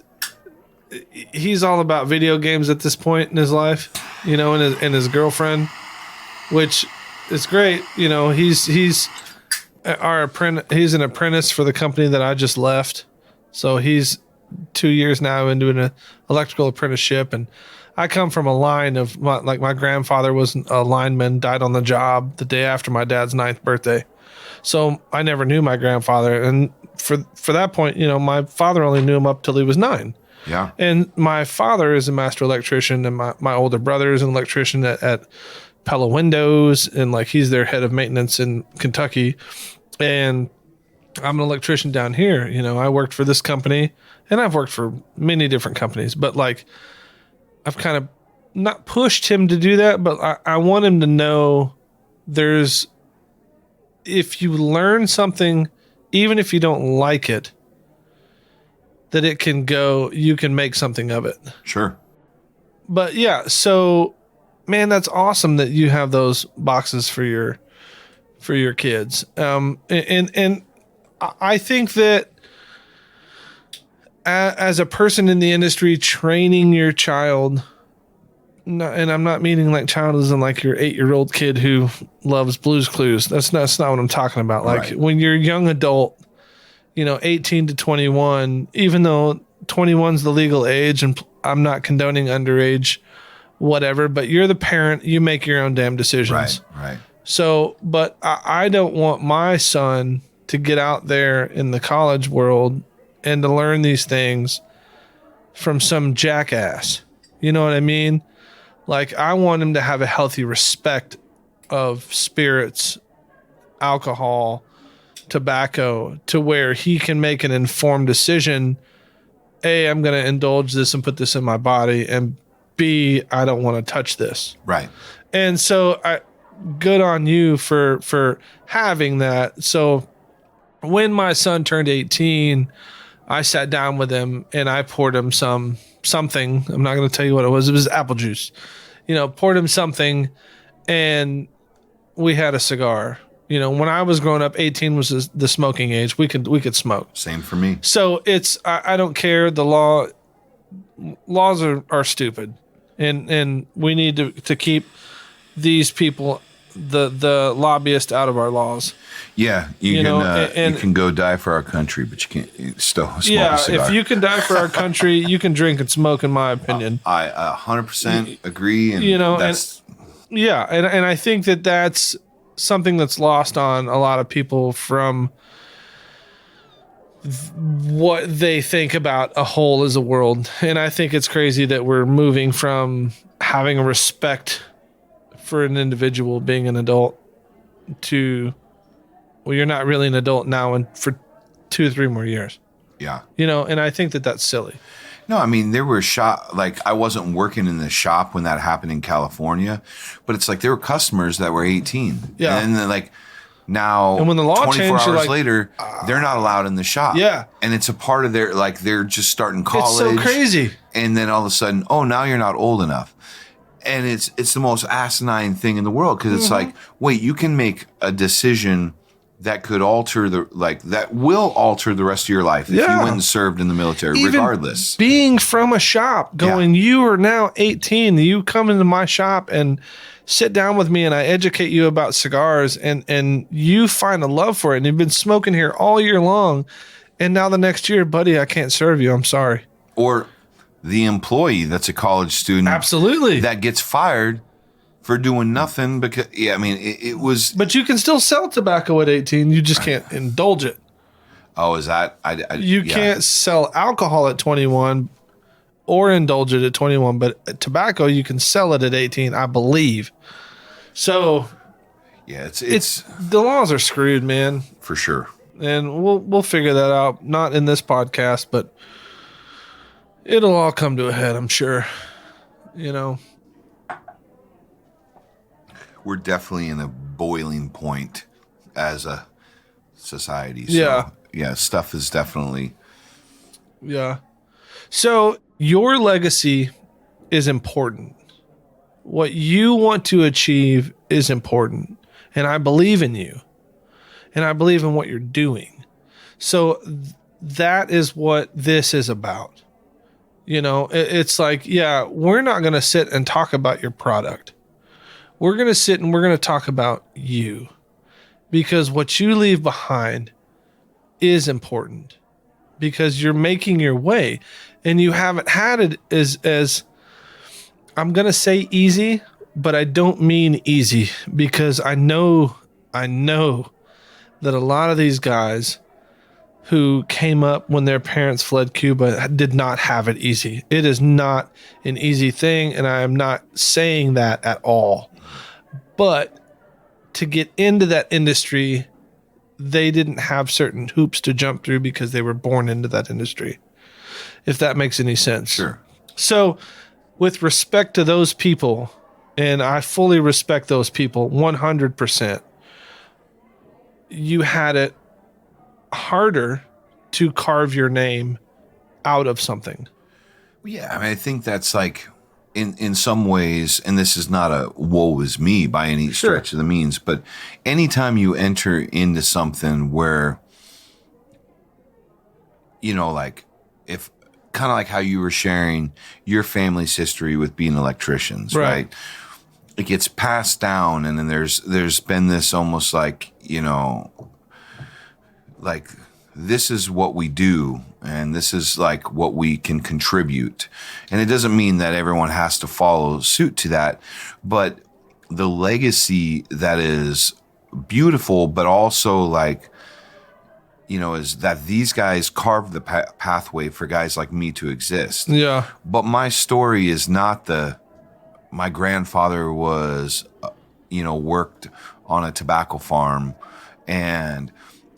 all about video games at this point in his life, and his girlfriend, which is great. He's an apprentice for the company that I just left. So he's 2 years now into an electrical apprenticeship. And I come from a line of my grandfather was a lineman, died on the job the day after my dad's 9th birthday. So I never knew my grandfather. And for that point, my father only knew him up till he was 9. Yeah. And my father is a master electrician and my older brother is an electrician at Pella Windows. And like, he's their head of maintenance in Kentucky. And I'm an electrician down here. I worked for this company and I've worked for many different companies, but like I've kind of not pushed him to do that, but I want him to know if you learn something, even if you don't like it, that you can make something of it. Sure. But yeah, so man, that's awesome that you have those boxes for your kids. And I think that as a person in the industry, training your child, and I'm not meaning like child as in like your 8-year-old kid who loves Blue's Clues. That's not what I'm talking about. Like when you're a young adult, 18 to 21, even though 21's the legal age, and I'm not condoning underage, whatever, but you're the parent, you make your own damn decisions. Right. So, but I don't want my son to get out there in the college world and to learn these things from some jackass. You know what I mean? Like, I want him to have a healthy respect of spirits, alcohol, tobacco, to where he can make an informed decision. A, I'm going to indulge this and put this in my body, and B, I don't want to touch this. Right. And so good on you for having that. So when my son turned 18, I sat down with him and I poured him something. I'm not going to tell you what it was. It was apple juice. Poured him something, and we had a cigar. When I was growing up, 18 was the smoking age. We could smoke. Same for me. So I don't care. The laws are stupid, and we need to keep these people, the lobbyists, out of our laws. Yeah, you can go die for our country, but you can't still smoke a cigar. If you can die for our country, you can drink and smoke, in my opinion. I 100% agree. And and I think that's something that's lost on a lot of people from what they think about a whole as a world. And I think it's crazy that we're moving from having a respect for an individual being an adult to, well, you're not really an adult now and for 2 or 3 more years. Yeah. And I think that's silly. No, I mean, there were I wasn't working in the shop when that happened in California, but it's like there were customers that were 18. Yeah. And then now, and when the law 24 changed, hours later, they're not allowed in the shop. Yeah. And it's a part of their, they're just starting college. It's so crazy. And then all of a sudden, oh, now you're not old enough. And it's the most asinine thing in the world, because it's like, wait, you can make a decision that could alter that will alter the rest of your life if you went and served in the military. Even regardless. Being from a shop, going, you are now 18, you come into my shop and sit down with me and I educate you about cigars, and you find a love for it, and you've been smoking here all year long, and now the next year, buddy, I can't serve you. I'm sorry. Or the employee that's a college student. Absolutely. That gets fired for doing nothing because, it was. But you can still sell tobacco at 18. You just can't indulge it. Oh, is that? You can't sell alcohol at 21 or indulge it at 21, but tobacco, you can sell it at 18, I believe. So, yeah, it's the laws are screwed, man. For sure. And we'll figure that out, not in this podcast, but it'll all come to a head, I'm sure. We're definitely in a boiling point as a society. So, yeah, stuff is definitely. Yeah. So your legacy is important. What you want to achieve is important. And I believe in you. And I believe in what you're doing. So that is what this is about. It's like, we're not going to sit and talk about your product. We're going to sit and we're going to talk about you, because what you leave behind is important, because you're making your way and you haven't had it as I'm going to say easy, but I don't mean easy, because I know that a lot of these guys who came up when their parents fled Cuba did not have it easy. It is not an easy thing, and I am not saying that at all. But to get into that industry, they didn't have certain hoops to jump through because they were born into that industry, if that makes any sense. Sure. So with respect to those people, and I fully respect those people 100%, you had it harder to carve your name out of something. Yeah, I think that's in some ways, and this is not a woe is me by any stretch of the means, but anytime you enter into something where, if kind of like how you were sharing your family's history with being electricians, right? It gets passed down, and then there's been this almost this is what we do, and this is what we can contribute. And it doesn't mean that everyone has to follow suit to that, but the legacy that is beautiful, but also is that these guys carved the pathway for guys like me to exist. Yeah. But my story is not my grandfather was, worked on a tobacco farm, and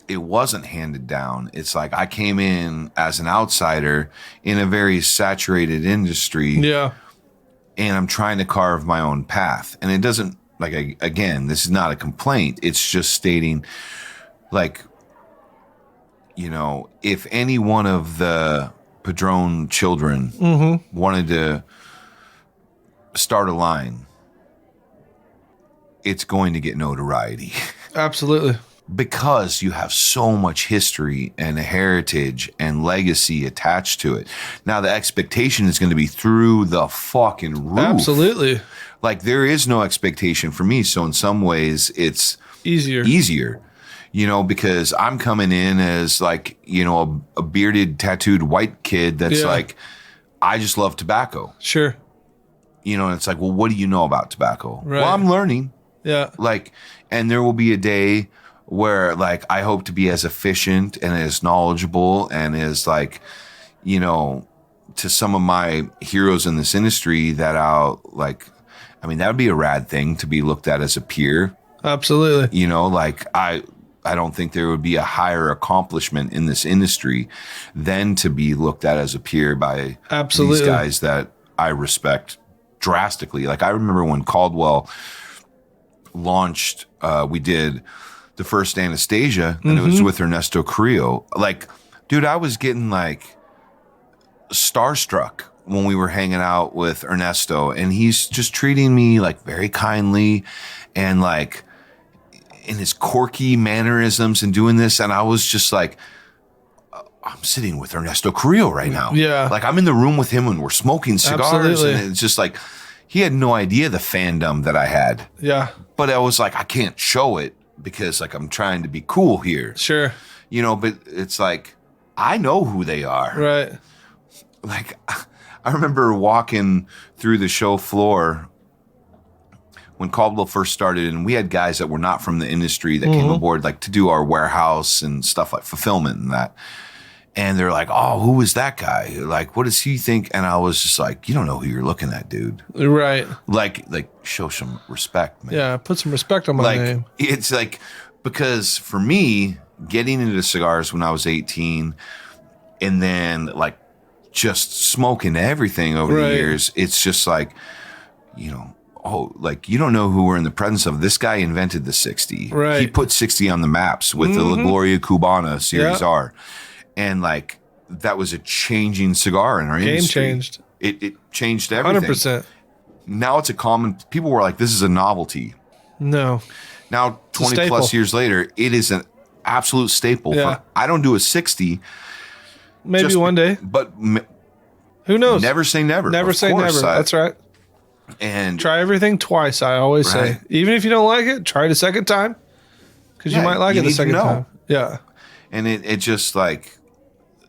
it wasn't handed down. It's like I came in as an outsider in a very saturated industry. Yeah. And I'm trying to carve my own path. And it doesn't, like, again, this is not a complaint. It's just stating, like, if any one of the Padron children wanted to start a line, it's going to get notoriety. Absolutely. Because you have so much history and heritage and legacy attached to it. Now the expectation is going to be through the fucking roof. Absolutely. Like there is no expectation for me. So in some ways it's easier, because I'm coming in as like, a bearded, tattooed white kid that's like, I just love tobacco. Sure. And it's like, well, what do you know about tobacco? Right. Well, I'm learning. Yeah. Like, and there will be a day where like I hope to be as efficient and as knowledgeable and as like, to some of my heroes in this industry that I'll like, I mean, that would be a rad thing to be looked at as a peer. Absolutely. Like I don't think there would be a higher accomplishment in this industry than to be looked at as a peer by these guys that I respect drastically. Like I remember when Caldwell launched, we did the first Anastasia, and it was with Ernesto Carrillo. Like, dude, I was getting like starstruck when we were hanging out with Ernesto, and he's just treating me like very kindly and like in his quirky mannerisms and doing this. And I was just like, I'm sitting with Ernesto Carrillo right now. Yeah. Like I'm in the room with him and we're smoking cigars. Absolutely. And it's just like, he had no idea the fandom that I had. Yeah. But I was like, I can't show it because like I'm trying to be cool here. Sure. But it's like, I know who they are. Right. Like I remember walking through the show floor when Caldwell first started, and we had guys that were not from the industry that came aboard like to do our warehouse and stuff like fulfillment and that. And they're like, oh, who is that guy? Like, what does he think? And I was just like, you don't know who you're looking at, dude. Right. Like show some respect, man. Yeah, put some respect on my name. It's like, because for me, getting into cigars when I was 18 and then like just smoking everything over the years, it's just like, like you don't know who we're in the presence of. This guy invented the 60. Right. He put 60 on the maps with the La Gloria Cubana Series R. And like that was a changing cigar in our industry. Game changed. It changed everything. 100%. Now it's a common. People were like, "This is a novelty." No. Now 20 plus years later, it is an absolute staple. Yeah. I don't do a 60. Maybe one day, but who knows? Never say never. Never say never. That's right. And try everything twice. I always say, even if you don't like it, try it a second time because you might like it the second time. Yeah. And it just like.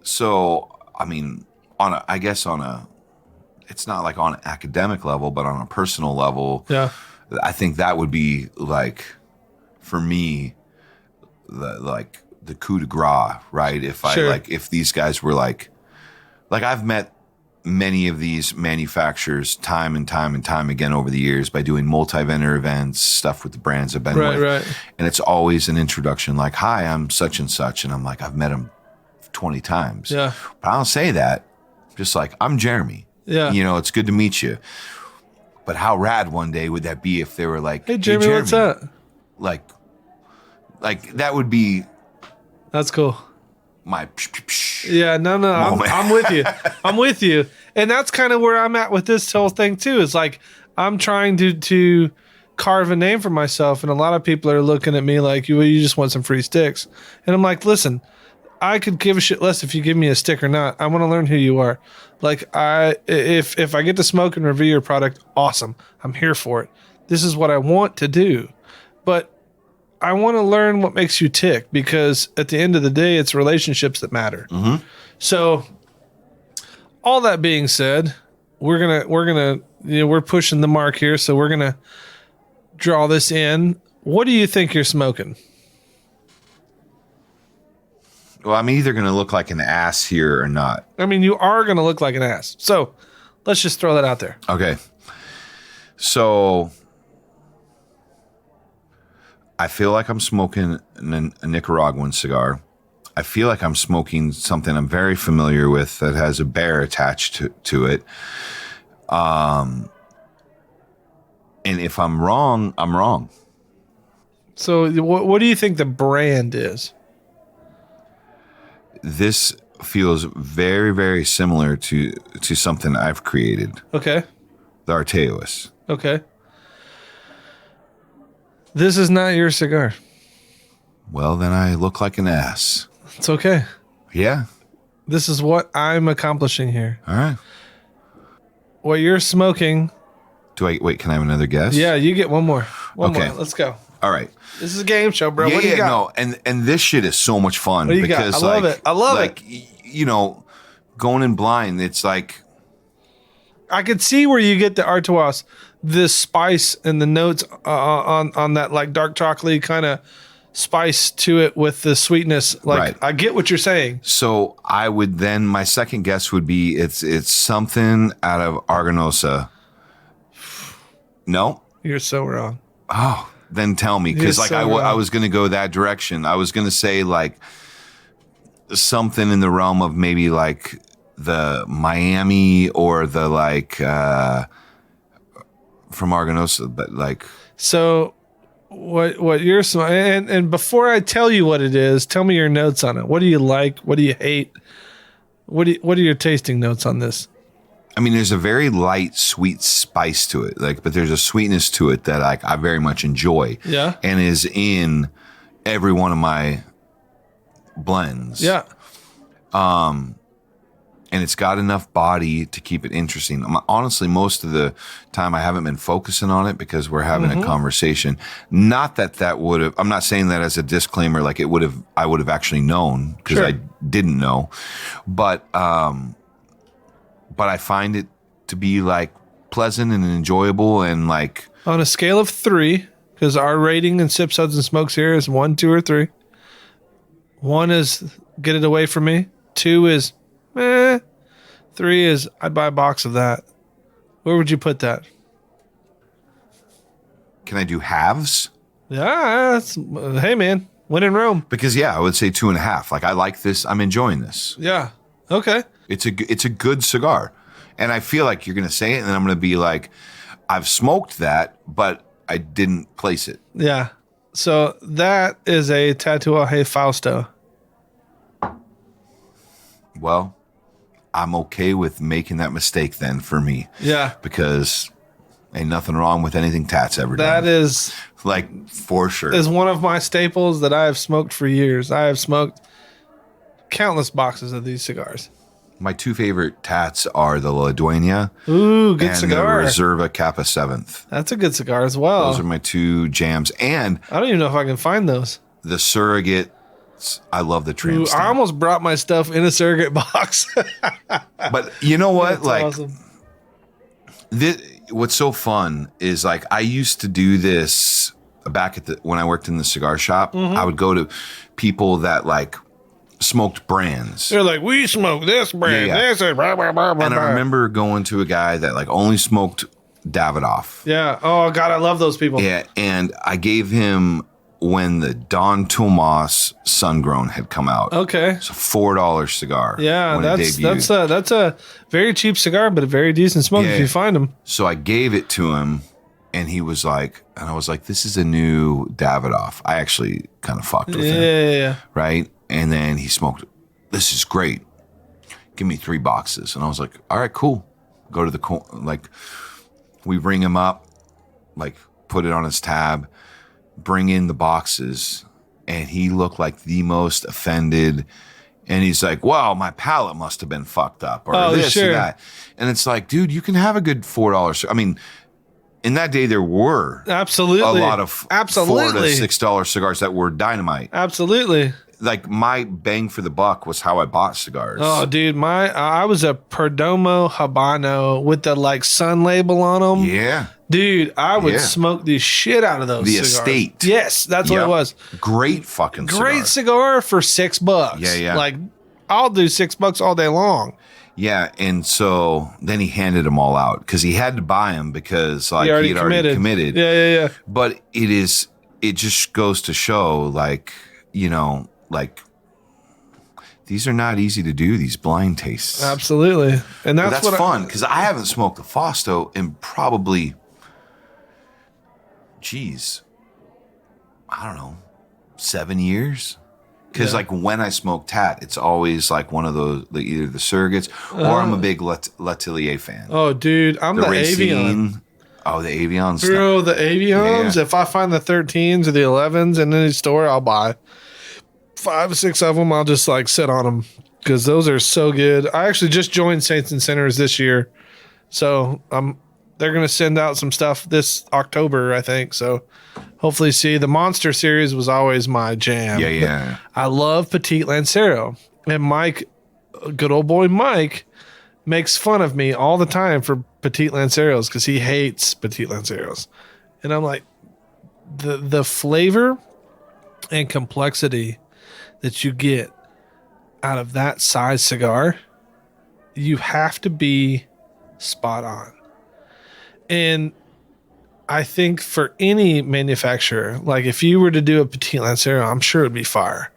So, I mean, it's not like on an academic level, but on a personal level, I think that would be like, for me, the coup de grace, right? If if these guys were like I've met many of these manufacturers time and time and time again over the years by doing multi-vendor events, stuff with the brands I've been with. Right. And it's always an introduction like, hi, I'm such and such. And I'm like, I've met him 20 times. Yeah. But I don't say that. Just like, I'm Jeremy. Yeah. It's good to meet you. But how rad one day would that be if they were like, hey, Jeremy, what's up? Like that would be. That's cool. My I'm with you. I'm with you. And that's kind of where I'm at with this whole thing too. It's like, I'm trying to carve a name for myself. And a lot of people are looking at me like, you just want some free sticks. And I'm like, listen, I could give a shit less if you give me a stick or not. I want to learn who you are. Like if I get to smoke and review your product, awesome. I'm here for it. This is what I want to do. But I want to learn what makes you tick, because at the end of the day, it's relationships that matter. Mm-hmm. So all that being said, we're pushing the mark here. So we're going to draw this in. What do you think you're smoking? Well, I'm either going to look like an ass here or not. I mean, you are going to look like an ass. So let's just throw that out there. Okay. So I feel like I'm smoking a Nicaraguan cigar. I feel like I'm smoking something I'm very familiar with that has a bear attached to it. And if I'm wrong, I'm wrong. So what do you think the brand is? This feels very, very similar to something I've created. Okay. The Arteos. Okay. This is not your cigar. Well, then I look like an ass. It's okay. Yeah. This is what I'm accomplishing here. All right. What you're smoking. Wait, can I have another guess? Yeah, you get one more. One Okay. more. Let's go. All right. This is a game show, bro. Yeah, What do you got? no. And this shit is so much fun. What do you because got? I love it. I love it. You know, going in blind, it's like, I could see where you get the Artois, the spice and the notes on that like dark chocolatey kind of spice to it with the sweetness. Like Right. I get what you're saying. so I would then, my second guess would be it's something out of Arganosa. No? You're so wrong. Oh, then tell me. Because You're like so I wrong. was going to go that direction. I was going to say like something in the realm of maybe like the Miami or the like from Arganosa, but like, So what you're and before I tell you what it is, tell me your notes on it. What do you like? What do you hate? What are your tasting notes on this? I mean, there's a very light, sweet spice to it, like, but there's a sweetness to it that like I very much enjoy. Yeah. And is in every one of my blends. Yeah. And it's got enough body to keep it interesting. Honestly, most of the time I haven't been focusing on it because we're having a conversation. Not that would have, I'm not saying that as a disclaimer, like I would have actually known because Sure. I didn't know. But I find it to be like pleasant and enjoyable and like, On a scale of 3, because our rating in Sip, Suds, and Smokes here is 1, 2, or 3. 1 is get it away from me. 2 is 3 is I'd buy a box of that. Where would you put that? can I do halves? Yeah, hey man, when in Rome. Because yeah, I would say 2.5. Like I like this. I'm enjoying this. Yeah. Okay. It's a good cigar. And I feel like you're going to say it and then I'm going to be like, I've smoked that, but I didn't place it. Yeah. So that is a Tatuaje Fausto. Well, I'm okay with making that mistake then for me. Yeah. Because ain't nothing wrong with anything Tat's ever That done. is Like, for sure. one of my staples that I have smoked for years. I have smoked countless boxes of these cigars. My 2 favorite Tats are the La Duena Ooh, good and cigar. the Reserva Kappa 7th. That's a good cigar as well. Those are my 2 jams. And I don't even know if I can find those. the Surrogate, I love the Ooh, tramp I stamp. almost brought my stuff in a surrogate box. But you know what? That's Like, awesome. what's so fun is like I used to do this back at when I worked in the cigar shop. I would go to people that like smoked brands. They're like, we smoke this brand. Yeah, yeah. This is blah, blah, blah, blah, And blah. I remember going to a guy that like only smoked Davidoff. Yeah. Oh God, I love those people. Yeah, and I gave him when the Don Tomas Sungrown had come out. Okay. It's a $4 cigar. Yeah, when it debuted. that's a very cheap cigar, but a very decent smoke if Yeah. you find them. So I gave it to him, and he was like, and I was like, this is a new Davidoff. I actually kind of fucked with him, Yeah. right? And then he smoked, this is great. Give me 3 boxes. And I was like, all right, cool. Go to the, like, we ring him up, like, put it on his tab, bring in the boxes, and he looked like the most offended. And he's like, wow, my palate must have been fucked up, or this sure. or that. And it's like, dude, you can have a good $4. I mean, in that day, there were Absolutely. a lot of $4 to $6 cigars that were dynamite. Absolutely. Like my bang for the buck was how I bought cigars. Oh, dude, I was a Perdomo Habano with the like sun label on them. Yeah. Dude, I would Yeah. smoke the shit out of those The cigars. Estate. Yes, that's what Yep. it was. Great fucking Great cigar. cigar for $6. Yeah, yeah. Like, I'll do $6 all day long. Yeah, and so then he handed them all out because he had to buy them because like He he had already committed. Yeah. But it is it just goes to show, like, you know, like, these are not easy to do, these blind tastes. Absolutely. And that's fun, because I haven't smoked a Fausto in probably, I don't know, 7 years. Because like when I smoke Tat, it's always like one of those, either the surrogates or I'm a big L'Atelier fan. Oh, dude, I'm the Avion. Oh, the Avions. Bro, the Avions. Yeah. If I find the 13s or the 11s in any store, I'll buy 5 or 6 of them. I'll just like sit on them because those are so good. I actually just joined Saints and Sinners this year, so they're gonna send out some stuff this October, I think. So hopefully, see, the Monster series was always my jam. Yeah. I love Petit Lancero, and Mike, good old boy Mike, makes fun of me all the time for Petit Lanceros because he hates Petit Lanceros, and I'm like, the flavor and complexity that you get out of that size cigar, you have to be spot on. And I think for any manufacturer, like if you were to do a Petit Lancero, I'm sure it'd be fire.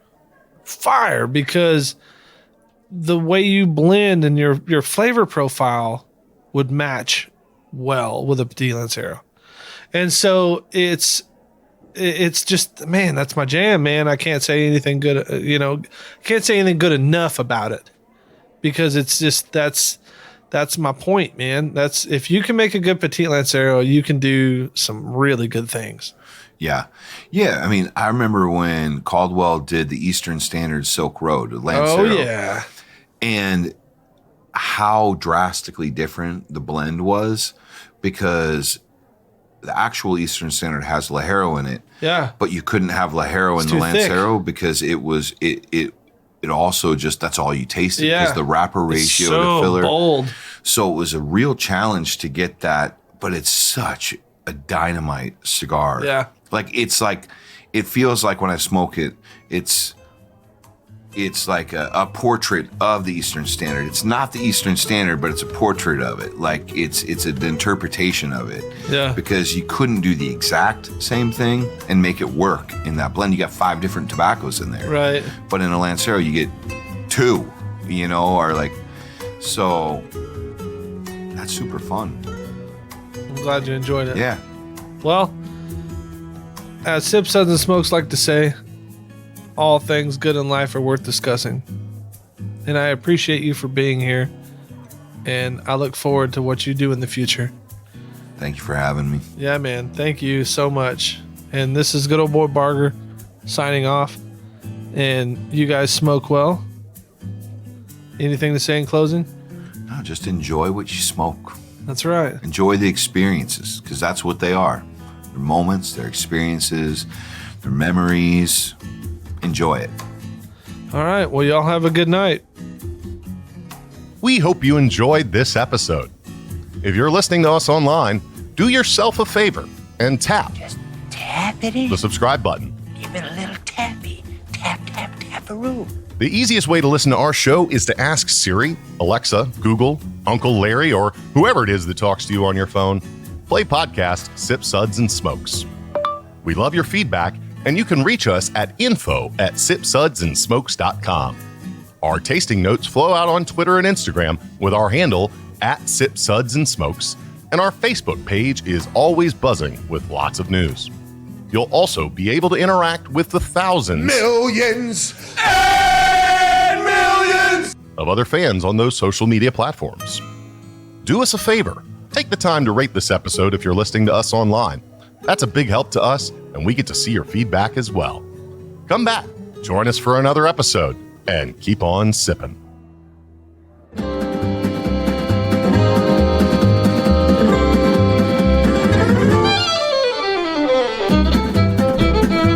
Fire, because the way you blend and your flavor profile would match well with a Petit Lancero. And so it's just, man, that's my jam, man. I can't say anything good, can't say anything good enough about it, because it's just, that's my point, man. That's, if you can make a good Petit Lancero, you can do some really good things. Yeah. I mean, I remember when Caldwell did the Eastern Standard Silk Road Lancero. Oh yeah. And how drastically different the blend was, because the actual Eastern Standard has Ligero in it. Yeah. But you couldn't have Ligero in the Lancero because it was it also just, that's all you tasted, because the wrapper ratio to filler. Bold. So it was a real challenge to get that, but it's such a dynamite cigar. Yeah. Like it feels like when I smoke it, it's like a portrait of the Eastern Standard. It's not the Eastern Standard, but it's a portrait of it. Like it's an interpretation of it. Yeah. Because you couldn't do the exact same thing and make it work in that blend. You got 5 different tobaccos in there. Right. But in a Lancero, you get 2, or like, so that's super fun. I'm glad you enjoyed it. Yeah. Well, as Sip, Suds, and Smokes like to say, all things good in life are worth discussing. And I appreciate you for being here. And I look forward to what you do in the future. Thank you for having me. Yeah, man. Thank you so much. And this is good old boy Barger signing off. And you guys smoke well. Anything to say in closing? No, just enjoy what you smoke. That's right. Enjoy the experiences, because that's what they are. They're moments, they're experiences, they're memories. Enjoy it. All right. Well, y'all have a good night. We hope you enjoyed this episode. If you're listening to us online, do yourself a favor and tap. Just tap it in. The subscribe button. Give it a little tappy. Tap, tap, tap-a-roo. The easiest way to listen to our show is to ask Siri, Alexa, Google, Uncle Larry, or whoever it is that talks to you on your phone. Play podcast Sip, Suds, and Smokes. We love your feedback, and you can reach us at info@sipsudsandsmokes.com. Our tasting notes flow out on Twitter and Instagram with our handle @SipSudsAndSmokes, and our Facebook page is always buzzing with lots of news. You'll also be able to interact with the thousands, millions, and millions of other fans on those social media platforms. Do us a favor. Take the time to rate this episode if you're listening to us online. That's a big help to us, and we get to see your feedback as well. Come back, join us for another episode, and keep on sipping.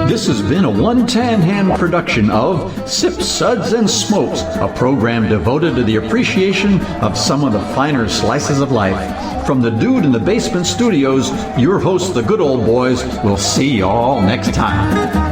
This has been a One Tan Hand production of Sip, Suds, and Smokes, a program devoted to the appreciation of some of the finer slices of life. From the Dude in the Basement Studios, your hosts, the Good Old Boys, will see y'all next time.